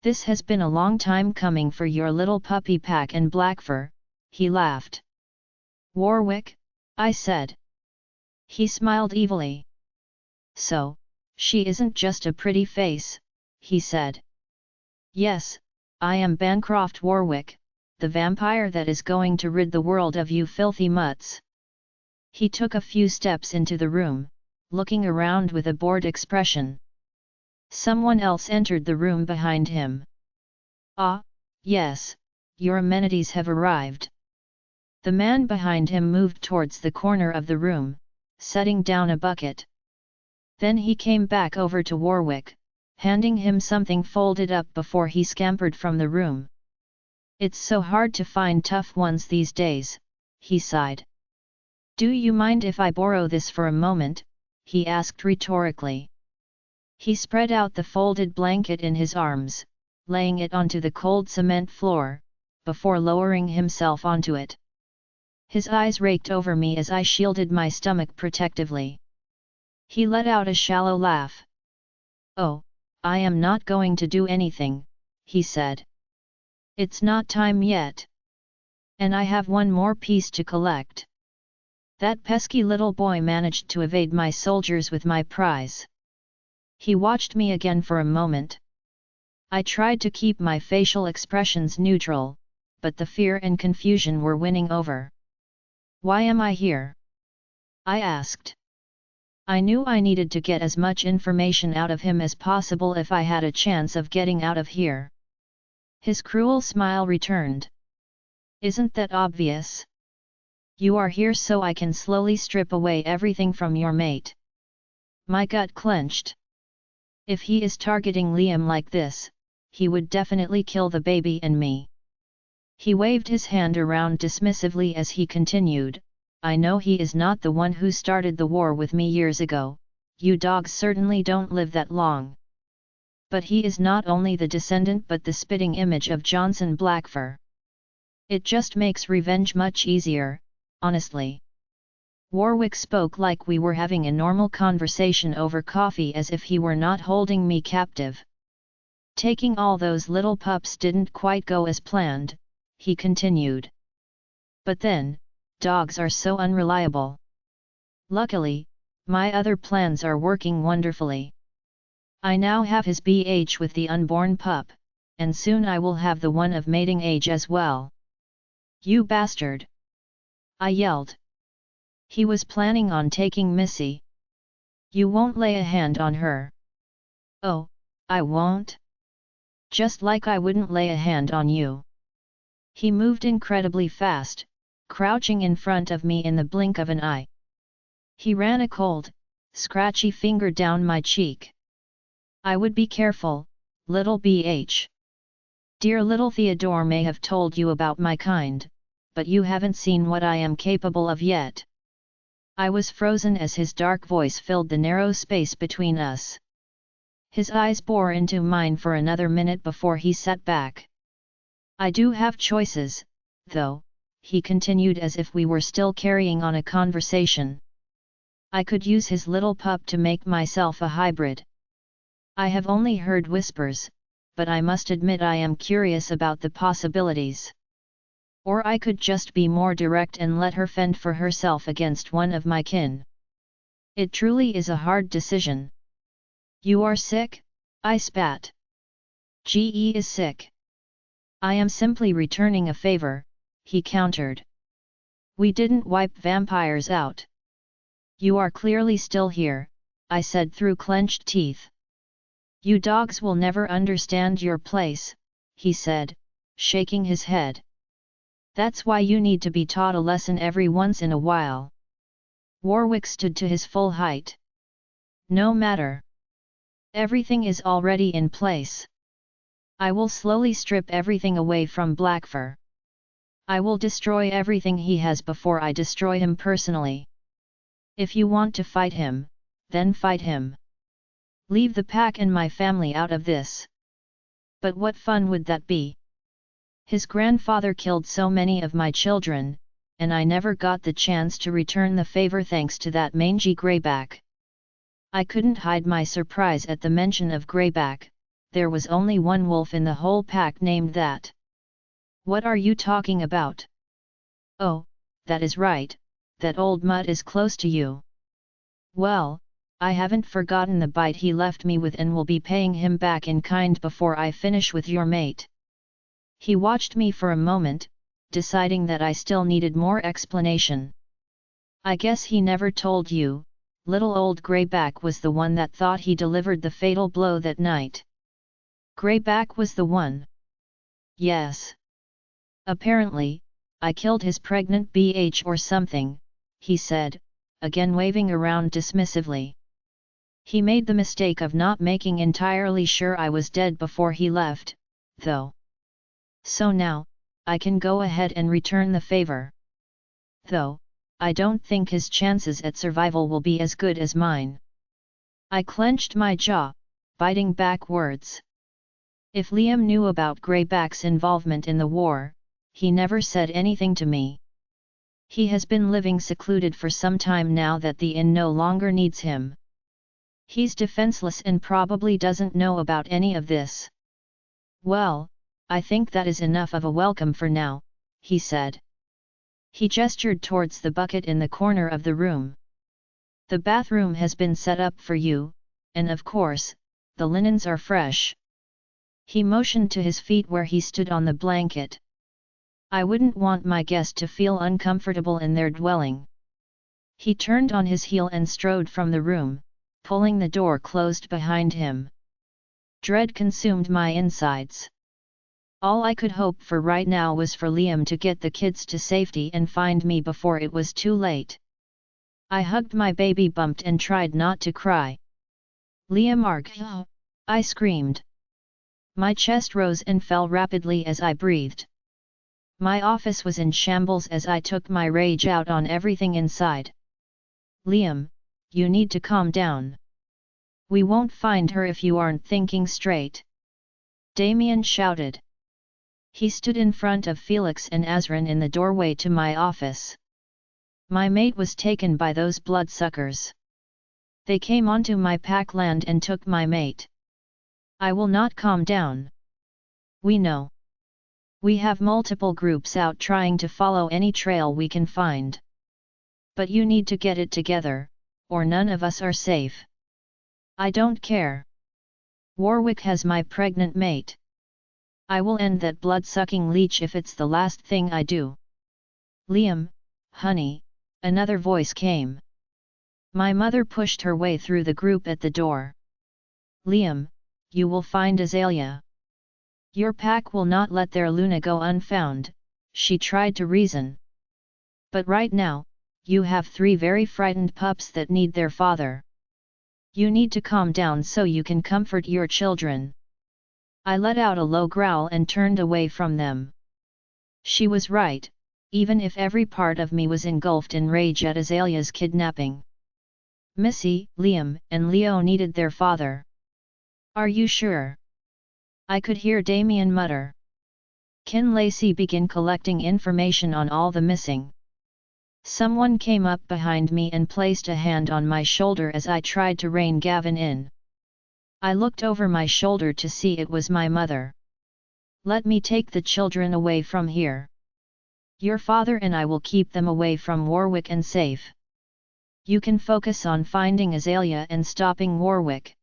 Speaker 1: This has been a long time coming for your little puppy Pack and Blackfur," he laughed. "Warwick?" I said. He smiled evilly. "So, she isn't just a pretty face," he said. "Yes, I am Bancroft Warwick, the vampire that is going to rid the world of you filthy mutts." He took a few steps into the room, looking around with a bored expression. Someone else entered the room behind him. "Ah, yes, your amenities have arrived." The man behind him moved towards the corner of the room, setting down a bucket. Then he came back over to Warwick, handing him something folded up before he scampered from the room. "It's so hard to find tough ones these days," he sighed. "Do you mind if I borrow this for a moment?" he asked rhetorically. He spread out the folded blanket in his arms, laying it onto the cold cement floor, before lowering himself onto it. His eyes raked over me as I shielded my stomach protectively. He let out a shallow laugh. "Oh, I am not going to do anything," he said. "It's not time yet. And I have one more piece to collect." That pesky little boy managed to evade my soldiers with my prize. He watched me again for a moment. I tried to keep my facial expressions neutral, but the fear and confusion were winning over. "Why am I here?" I asked. I knew I needed to get as much information out of him as possible if I had a chance of getting out of here. His cruel smile returned. "Isn't that obvious? You are here so I can slowly strip away everything from your mate." My gut clenched. If he is targeting Liam like this, he would definitely kill the baby and me. He waved his hand around dismissively as he continued, "I know he is not the one who started the war with me years ago, you dogs certainly don't live that long. But he is not only the descendant but the spitting image of Johnson Blackfur. It just makes revenge much easier, honestly." Warwick spoke like we were having a normal conversation over coffee, as if he were not holding me captive. Taking all those little pups didn't quite go as planned, he continued. But then, dogs are so unreliable. Luckily, my other plans are working wonderfully. I now have his BH with the unborn pup, and soon I will have the one of mating age as well. You bastard! I yelled. He was planning on taking Missy. You won't lay a hand on her. Oh, I won't? Just like I wouldn't lay a hand on you. He moved incredibly fast, crouching in front of me in the blink of an eye. He ran a cold, scratchy finger down my cheek. I would be careful, little BH. Dear little Theodore may have told you about my kind, but you haven't seen what I am capable of yet. I was frozen as his dark voice filled the narrow space between us. His eyes bore into mine for another minute before he sat back. I do have choices, though, he continued as if we were still carrying on a conversation. I could use his little pup to make myself a hybrid. I have only heard whispers, but I must admit I am curious about the possibilities. Or I could just be more direct and let her fend for herself against one of my kin. It truly is a hard decision. You are sick? I spat. GE is sick. I am simply returning a favor, he countered. We didn't wipe vampires out. You are clearly still here, I said through clenched teeth. You dogs will never understand your place, he said, shaking his head. That's why you need to be taught a lesson every once in a while. Warwick stood to his full height. No matter. Everything is already in place. I will slowly strip everything away from Blackfur. I will destroy everything he has before I destroy him personally. If you want to fight him, then fight him. Leave the pack and my family out of this. But what fun would that be? His grandfather killed so many of my children, and I never got the chance to return the favor thanks to that mangy greyback. I couldn't hide my surprise at the mention of greyback. There was only one wolf in the whole pack named that. What are you talking about? Oh, that is right, that old mutt is close to you. Well, I haven't forgotten the bite he left me with and will be paying him back in kind before I finish with your mate. He watched me for a moment, deciding that I still needed more explanation. I guess he never told you, little old Greyback was the one that thought he delivered the fatal blow that night. Greyback was the one. Yes. Apparently, I killed his pregnant BH or something, he said, again waving around dismissively. He made the mistake of not making entirely sure I was dead before he left, though. So now, I can go ahead and return the favor. Though, I don't think his chances at survival will be as good as mine. I clenched my jaw, biting back words. If Liam knew about Greyback's involvement in the war, he never said anything to me. He has been living secluded for some time now that the inn no longer needs him. He's defenseless and probably doesn't know about any of this. Well, I think that is enough of a welcome for now, he said. He gestured towards the bucket in the corner of the room. The bathroom has been set up for you, and of course, the linens are fresh. He motioned to his feet where he stood on the blanket. I wouldn't want my guest to feel uncomfortable in their dwelling. He turned on his heel and strode from the room, pulling the door closed behind him. Dread consumed my insides. All I could hope for right now was for Liam to get the kids to safety and find me before it was too late. I hugged my baby bump and tried not to cry. Liam arg! I screamed. My chest rose and fell rapidly as I breathed. My office was in shambles as I took my rage out on everything inside. Liam, you need to calm down. We won't find her if you aren't thinking straight. Damien shouted. He stood in front of Felix and Azrin in the doorway to my office. My mate was taken by those bloodsuckers. They came onto my pack land and took my mate. I will not calm down. We know. We have multiple groups out trying to follow any trail we can find. But you need to get it together, or none of us are safe. I don't care. Warwick has my pregnant mate. I will end that blood-sucking leech if it's the last thing I do. Liam, honey, another voice came. My mother pushed her way through the group at the door. Liam, you will find Aelia. Your pack will not let their Luna go unfound, she tried to reason. But right now, you have 3 very frightened pups that need their father. You need to calm down so you can comfort your children. I let out a low growl and turned away from them. She was right, even if every part of me was engulfed in rage at Aelia's kidnapping. Missy, Liam, and Leo needed their father. Are you sure? I could hear Damien mutter. Can Lacey begin collecting information on all the missing? Someone came up behind me and placed a hand on my shoulder as I tried to rein Gavin in. I looked over my shoulder to see it was my mother. Let me take the children away from here. Your father and I will keep them away from Warwick and safe. You can focus on finding Aelia and stopping Warwick.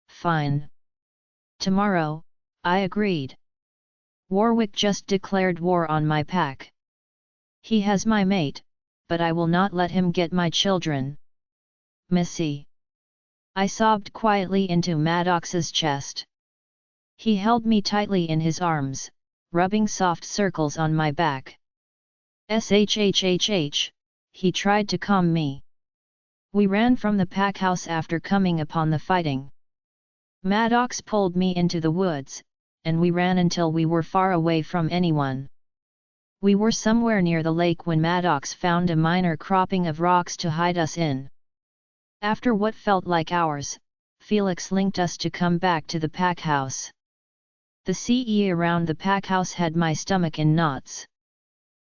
Speaker 1: Fine. Tomorrow, I agreed. Warwick just declared war on my pack. He has my mate, but I will not let him get my children. Missy. I sobbed quietly into Madox's chest. He held me tightly in his arms, rubbing soft circles on my back. Shhhh, he tried to calm me. We ran from the pack house after coming upon the fighting. Madox pulled me into the woods, and we ran until we were far away from anyone. We were somewhere near the lake when Madox found a minor cropping of rocks to hide us in. After what felt like hours, Felix linked us to come back to the pack house. The CE around the pack house had my stomach in knots.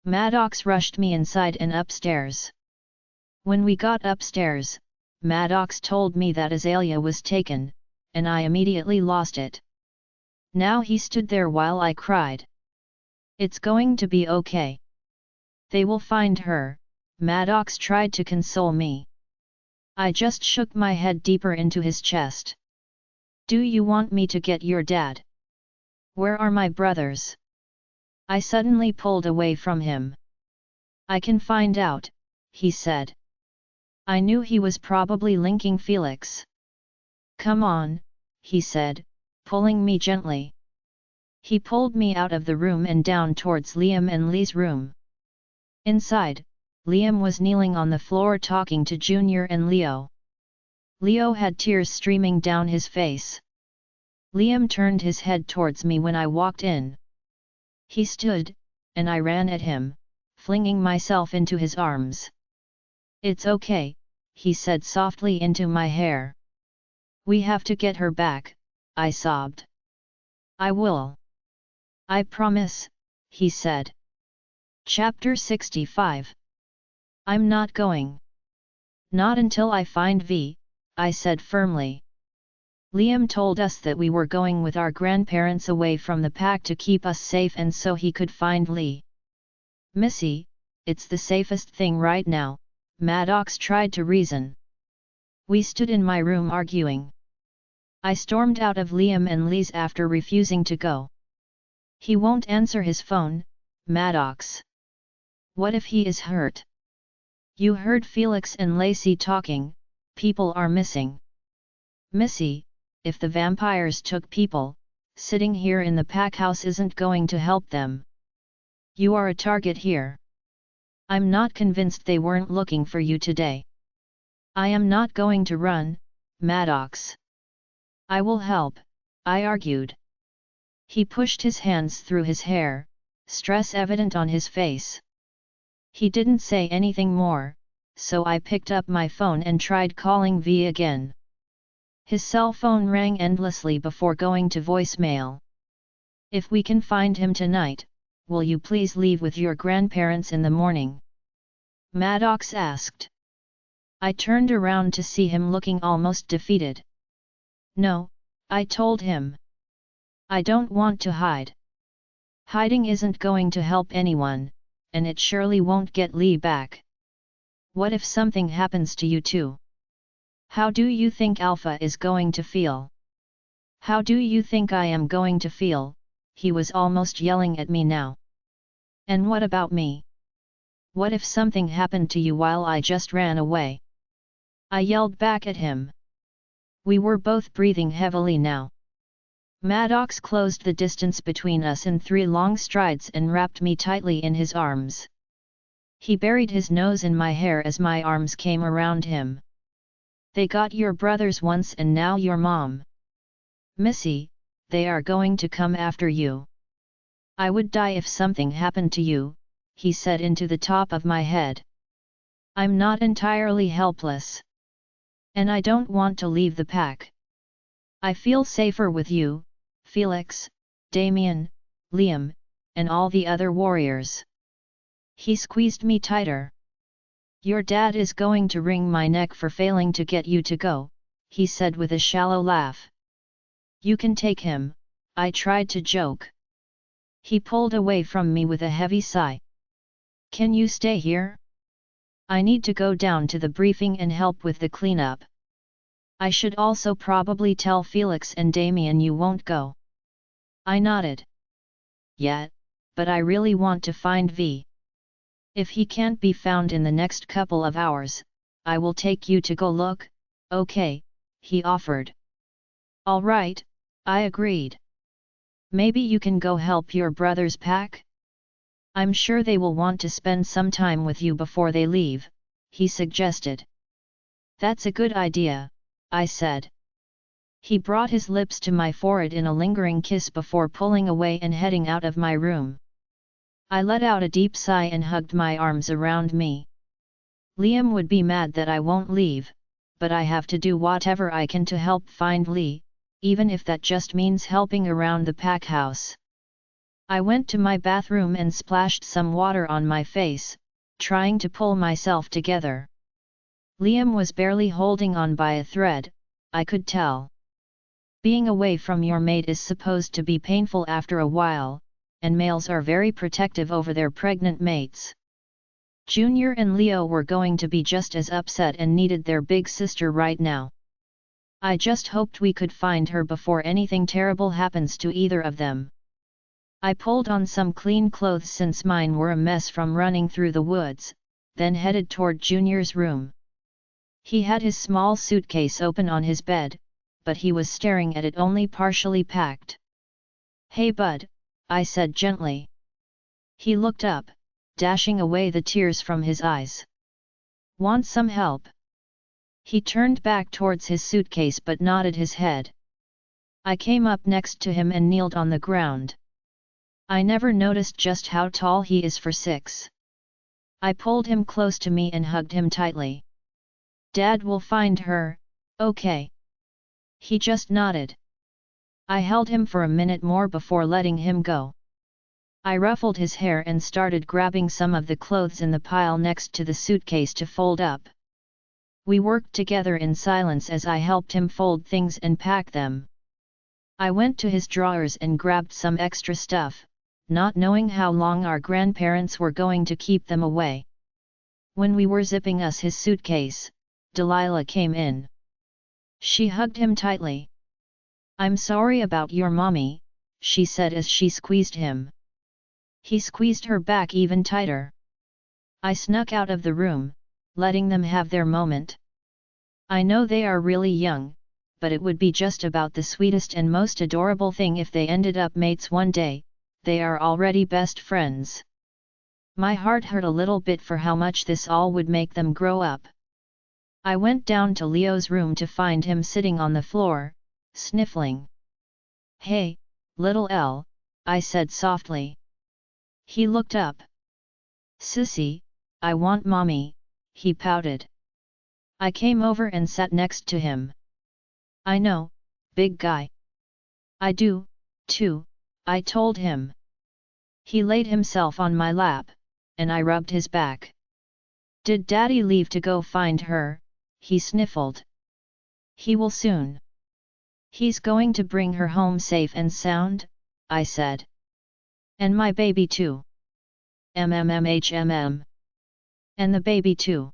Speaker 1: Madox rushed me inside and upstairs. When we got upstairs, Madox told me that Aelia was taken, and I immediately lost it. Now he stood there while I cried. It's going to be okay. They will find her, Madox tried to console me. I just shook my head deeper into his chest. Do you want me to get your dad? Where are my brothers? I suddenly pulled away from him. I can find out, he said. I knew he was probably linking Felix. Come on, he said, pulling me gently. He pulled me out of the room and down towards Liam and Lee's room. Inside, Liam was kneeling on the floor talking to Junior and Leo. Leo had tears streaming down his face. Liam turned his head towards me when I walked in. He stood, and I ran at him, flinging myself into his arms. It's okay, he said softly into my hair. We have to get her back, I sobbed. I will. I promise, he said. Chapter 65. I'm not going. Not until I find V, I said firmly. Liam told us that we were going with our grandparents away from the pack to keep us safe and so he could find Lee. Missy, it's the safest thing right now, Madox tried to reason. We stood in my room arguing. I stormed out of Liam and Lee's after refusing to go. He won't answer his phone, Madox. What if he is hurt? You heard Felix and Lacey talking, people are missing. Missy, if the vampires took people, sitting here in the pack house isn't going to help them. You are a target here. I'm not convinced they weren't looking for you today. I am not going to run, Madox. I will help, I argued. He pushed his hands through his hair, stress evident on his face. He didn't say anything more, so I picked up my phone and tried calling V again. His cell phone rang endlessly before going to voicemail. If we can find him tonight, will you please leave with your grandparents in the morning? Madox asked. I turned around to see him looking almost defeated. No, I told him. I don't want to hide. Hiding isn't going to help anyone, and it surely won't get Lee back. What if something happens to you too? How do you think Alpha is going to feel? How do you think I am going to feel? He was almost yelling at me now. And what about me? What if something happened to you while I just ran away? I yelled back at him. We were both breathing heavily now. Madox closed the distance between us in 3 long strides and wrapped me tightly in his arms. He buried his nose in my hair as my arms came around him. They got your brothers once and now your mom. Missy, they are going to come after you. I would die if something happened to you, he said into the top of my head. I'm not entirely helpless. And I don't want to leave the pack. I feel safer with you, Felix, Damien, Liam, and all the other warriors. He squeezed me tighter. Your dad is going to wring my neck for failing to get you to go, he said with a shallow laugh. You can take him, I tried to joke. He pulled away from me with a heavy sigh. Can you stay here? I need to go down to the briefing and help with the cleanup. I should also probably tell Felix and Damien you won't go. I nodded. Yet, but I really want to find V. If he can't be found in the next couple of hours, I will take you to go look, okay, he offered. All right, I agreed. Maybe you can go help your brother's pack? I'm sure they will want to spend some time with you before they leave, he suggested. That's a good idea, I said. He brought his lips to my forehead in a lingering kiss before pulling away and heading out of my room. I let out a deep sigh and hugged my arms around me. Liam would be mad that I won't leave, but I have to do whatever I can to help find Lee, even if that just means helping around the pack house. I went to my bathroom and splashed some water on my face, trying to pull myself together. Liam was barely holding on by a thread, I could tell. Being away from your mate is supposed to be painful after a while, and males are very protective over their pregnant mates. Junior and Leo were going to be just as upset and needed their big sister right now. I just hoped we could find her before anything terrible happens to either of them. I pulled on some clean clothes since mine were a mess from running through the woods, then headed toward Junior's room. He had his small suitcase open on his bed, but he was staring at it only partially packed. Hey bud, I said gently. He looked up, dashing away the tears from his eyes. Want some help? He turned back towards his suitcase but nodded his head. I came up next to him and kneeled on the ground. I never noticed just how tall he is for 6. I pulled him close to me and hugged him tightly. Dad will find her, okay? He just nodded. I held him for a minute more before letting him go. I ruffled his hair and started grabbing some of the clothes in the pile next to the suitcase to fold up. We worked together in silence as I helped him fold things and pack them. I went to his drawers and grabbed some extra stuff, not knowing how long our grandparents were going to keep them away. When we were zipping us his suitcase, Delilah came in. She hugged him tightly. I'm sorry about your mommy, she said as she squeezed him. He squeezed her back even tighter. I snuck out of the room, letting them have their moment. I know they are really young, but it would be just about the sweetest and most adorable thing if they ended up mates one day. They are already best friends. My heart hurt a little bit for how much this all would make them grow up. I went down to Leo's room to find him sitting on the floor, sniffling. Hey, little L, I said softly. He looked up. Sissy, I want mommy, he pouted. I came over and sat next to him. I know, big guy. I do, too, I told him. He laid himself on my lap, and I rubbed his back. Did Daddy leave to go find her? He sniffled. He will soon. He's going to bring her home safe and sound, I said. And my baby too. MMMHMM. And the baby too.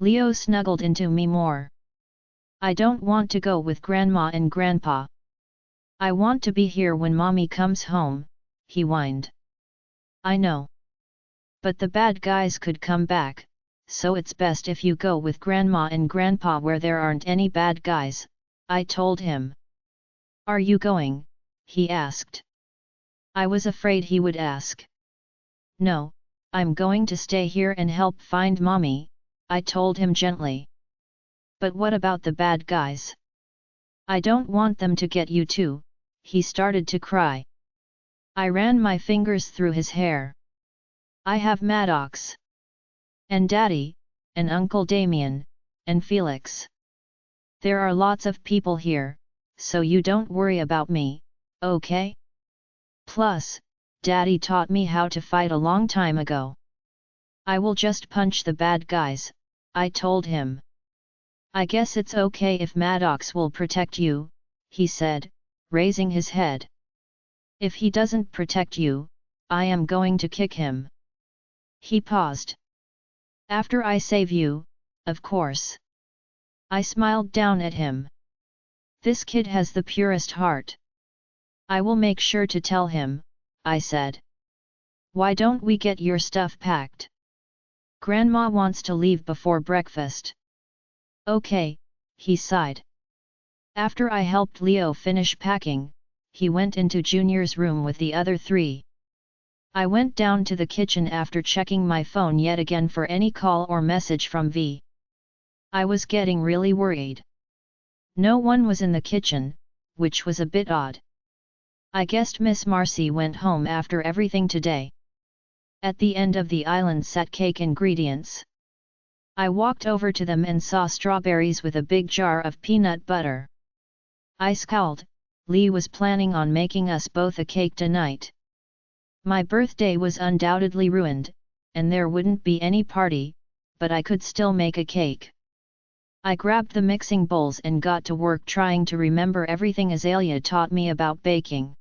Speaker 1: Leo snuggled into me more. I don't want to go with Grandma and Grandpa. I want to be here when Mommy comes home, he whined. I know. But the bad guys could come back, so it's best if you go with Grandma and Grandpa where there aren't any bad guys, I told him. Are you going? He asked. I was afraid he would ask. No, I'm going to stay here and help find Mommy, I told him gently. But what about the bad guys? I don't want them to get you too, he started to cry. I ran my fingers through his hair. I have Madox. And Daddy, and Uncle Damien, and Felix. There are lots of people here, so you don't worry about me, okay? Plus, Daddy taught me how to fight a long time ago. I will just punch the bad guys, I told him. I guess it's okay if Madox will protect you, he said, raising his head. If he doesn't protect you, I am going to kick him. He paused. After I save you, of course. I smiled down at him. This kid has the purest heart. I will make sure to tell him, I said. Why don't we get your stuff packed? Grandma wants to leave before breakfast. Okay, he sighed. After I helped Leo finish packing, he went into Junior's room with the other three. I went down to the kitchen after checking my phone yet again for any call or message from V. I was getting really worried. No one was in the kitchen, which was a bit odd. I guessed Miss Marcy went home after everything today. At the end of the island sat cake ingredients. I walked over to them and saw strawberries with a big jar of peanut butter. I scowled. Lee was planning on making us both a cake tonight. My birthday was undoubtedly ruined, and there wouldn't be any party, but I could still make a cake. I grabbed the mixing bowls and got to work trying to remember everything Aelia taught me about baking.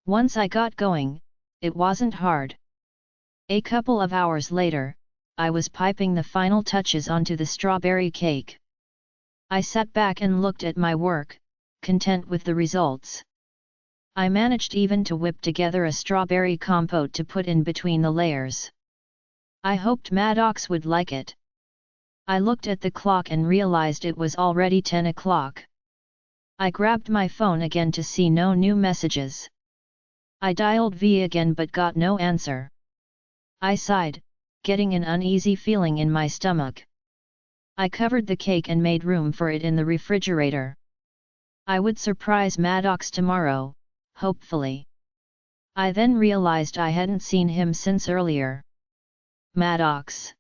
Speaker 1: Once I got going, it wasn't hard. A couple of hours later, I was piping the final touches onto the strawberry cake. I sat back and looked at my work, content with the results. I managed even to whip together a strawberry compote to put in between the layers. I hoped Madox would like it. I looked at the clock and realized it was already 10 o'clock. I grabbed my phone again to see no new messages. I dialed V again but got no answer. I sighed, getting an uneasy feeling in my stomach. I covered the cake and made room for it in the refrigerator. I would surprise Madox tomorrow, hopefully. I then realized I hadn't seen him since earlier. Madox.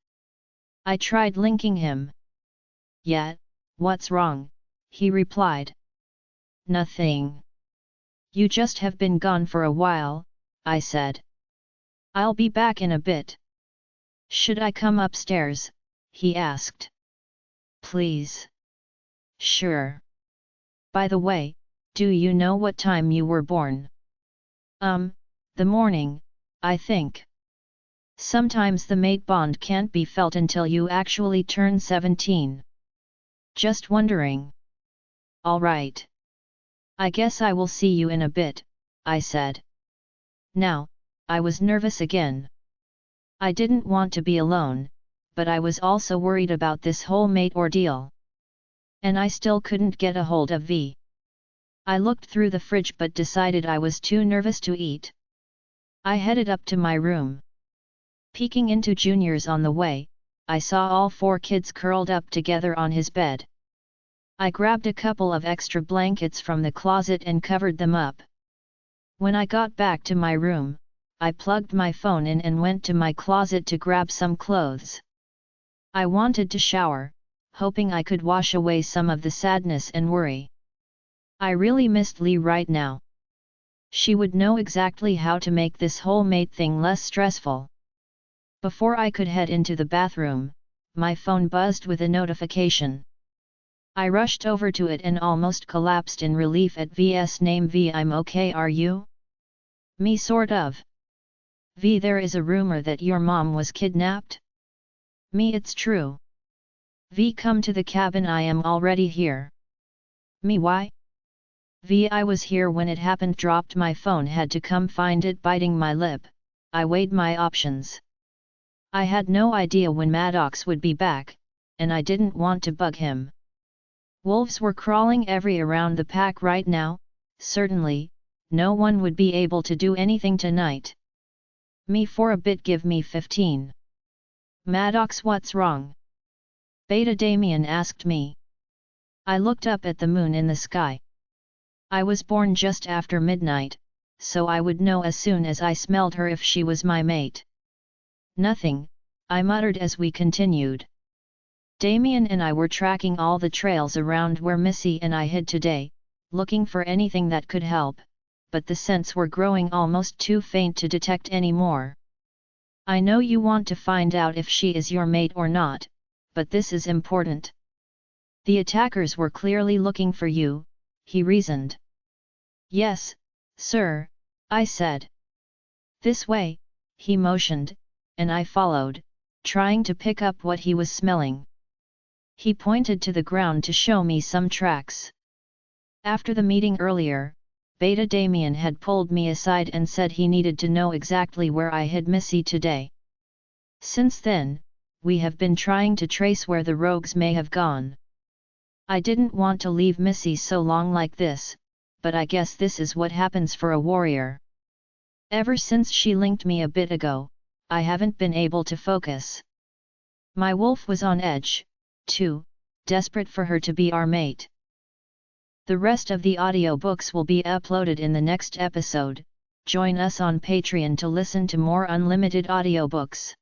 Speaker 1: I tried linking him. Yeah, what's wrong? He replied. Nothing. You just have been gone for a while, I said. I'll be back in a bit. Should I come upstairs? He asked. Please. Sure. By the way, do you know what time you were born? The morning, I think. Sometimes the mate bond can't be felt until you actually turn 17. Just wondering. All right. I guess I will see you in a bit, I said. Now, I was nervous again. I didn't want to be alone, but I was also worried about this whole mate ordeal. And I still couldn't get a hold of V. I looked through the fridge but decided I was too nervous to eat. I headed up to my room. Peeking into Junior's on the way, I saw all four kids curled up together on his bed. I grabbed a couple of extra blankets from the closet and covered them up. When I got back to my room, I plugged my phone in and went to my closet to grab some clothes. I wanted to shower, hoping I could wash away some of the sadness and worry. I really missed Lee right now. She would know exactly how to make this whole mate thing less stressful. Before I could head into the bathroom, my phone buzzed with a notification. I rushed over to it and almost collapsed in relief at V's name. V, I'm okay, are you? Me, sort of. V, there is a rumor that your mom was kidnapped? Me, it's true. V, come to the cabin, I am already here. Me, why? V, I was here when it happened, dropped my phone, had to come find it, biting my lip. I weighed my options. I had no idea when Madox would be back, and I didn't want to bug him. Wolves were crawling around the pack right now, certainly, no one would be able to do anything tonight. Me, for a bit, give me 15. Madox, what's wrong? Beta Damien asked me. I looked up at the moon in the sky. I was born just after midnight, so I would know as soon as I smelled her if she was my mate. Nothing, I muttered as we continued. Damien and I were tracking all the trails around where Missy and I hid today, looking for anything that could help, but the scents were growing almost too faint to detect anymore. I know you want to find out if she is your mate or not, but this is important. The attackers were clearly looking for you, he reasoned. Yes, sir, I said. This way, he motioned, and I followed, trying to pick up what he was smelling. He pointed to the ground to show me some tracks. After the meeting earlier, Beta Damien had pulled me aside and said he needed to know exactly where I hid Missy today. Since then, we have been trying to trace where the rogues may have gone. I didn't want to leave Missy so long like this, but I guess this is what happens for a warrior. Ever since she linked me a bit ago, I haven't been able to focus. My wolf was on edge, too, desperate for her to be our mate. The rest of the audiobooks will be uploaded in the next episode. Join us on Patreon to listen to more unlimited audiobooks.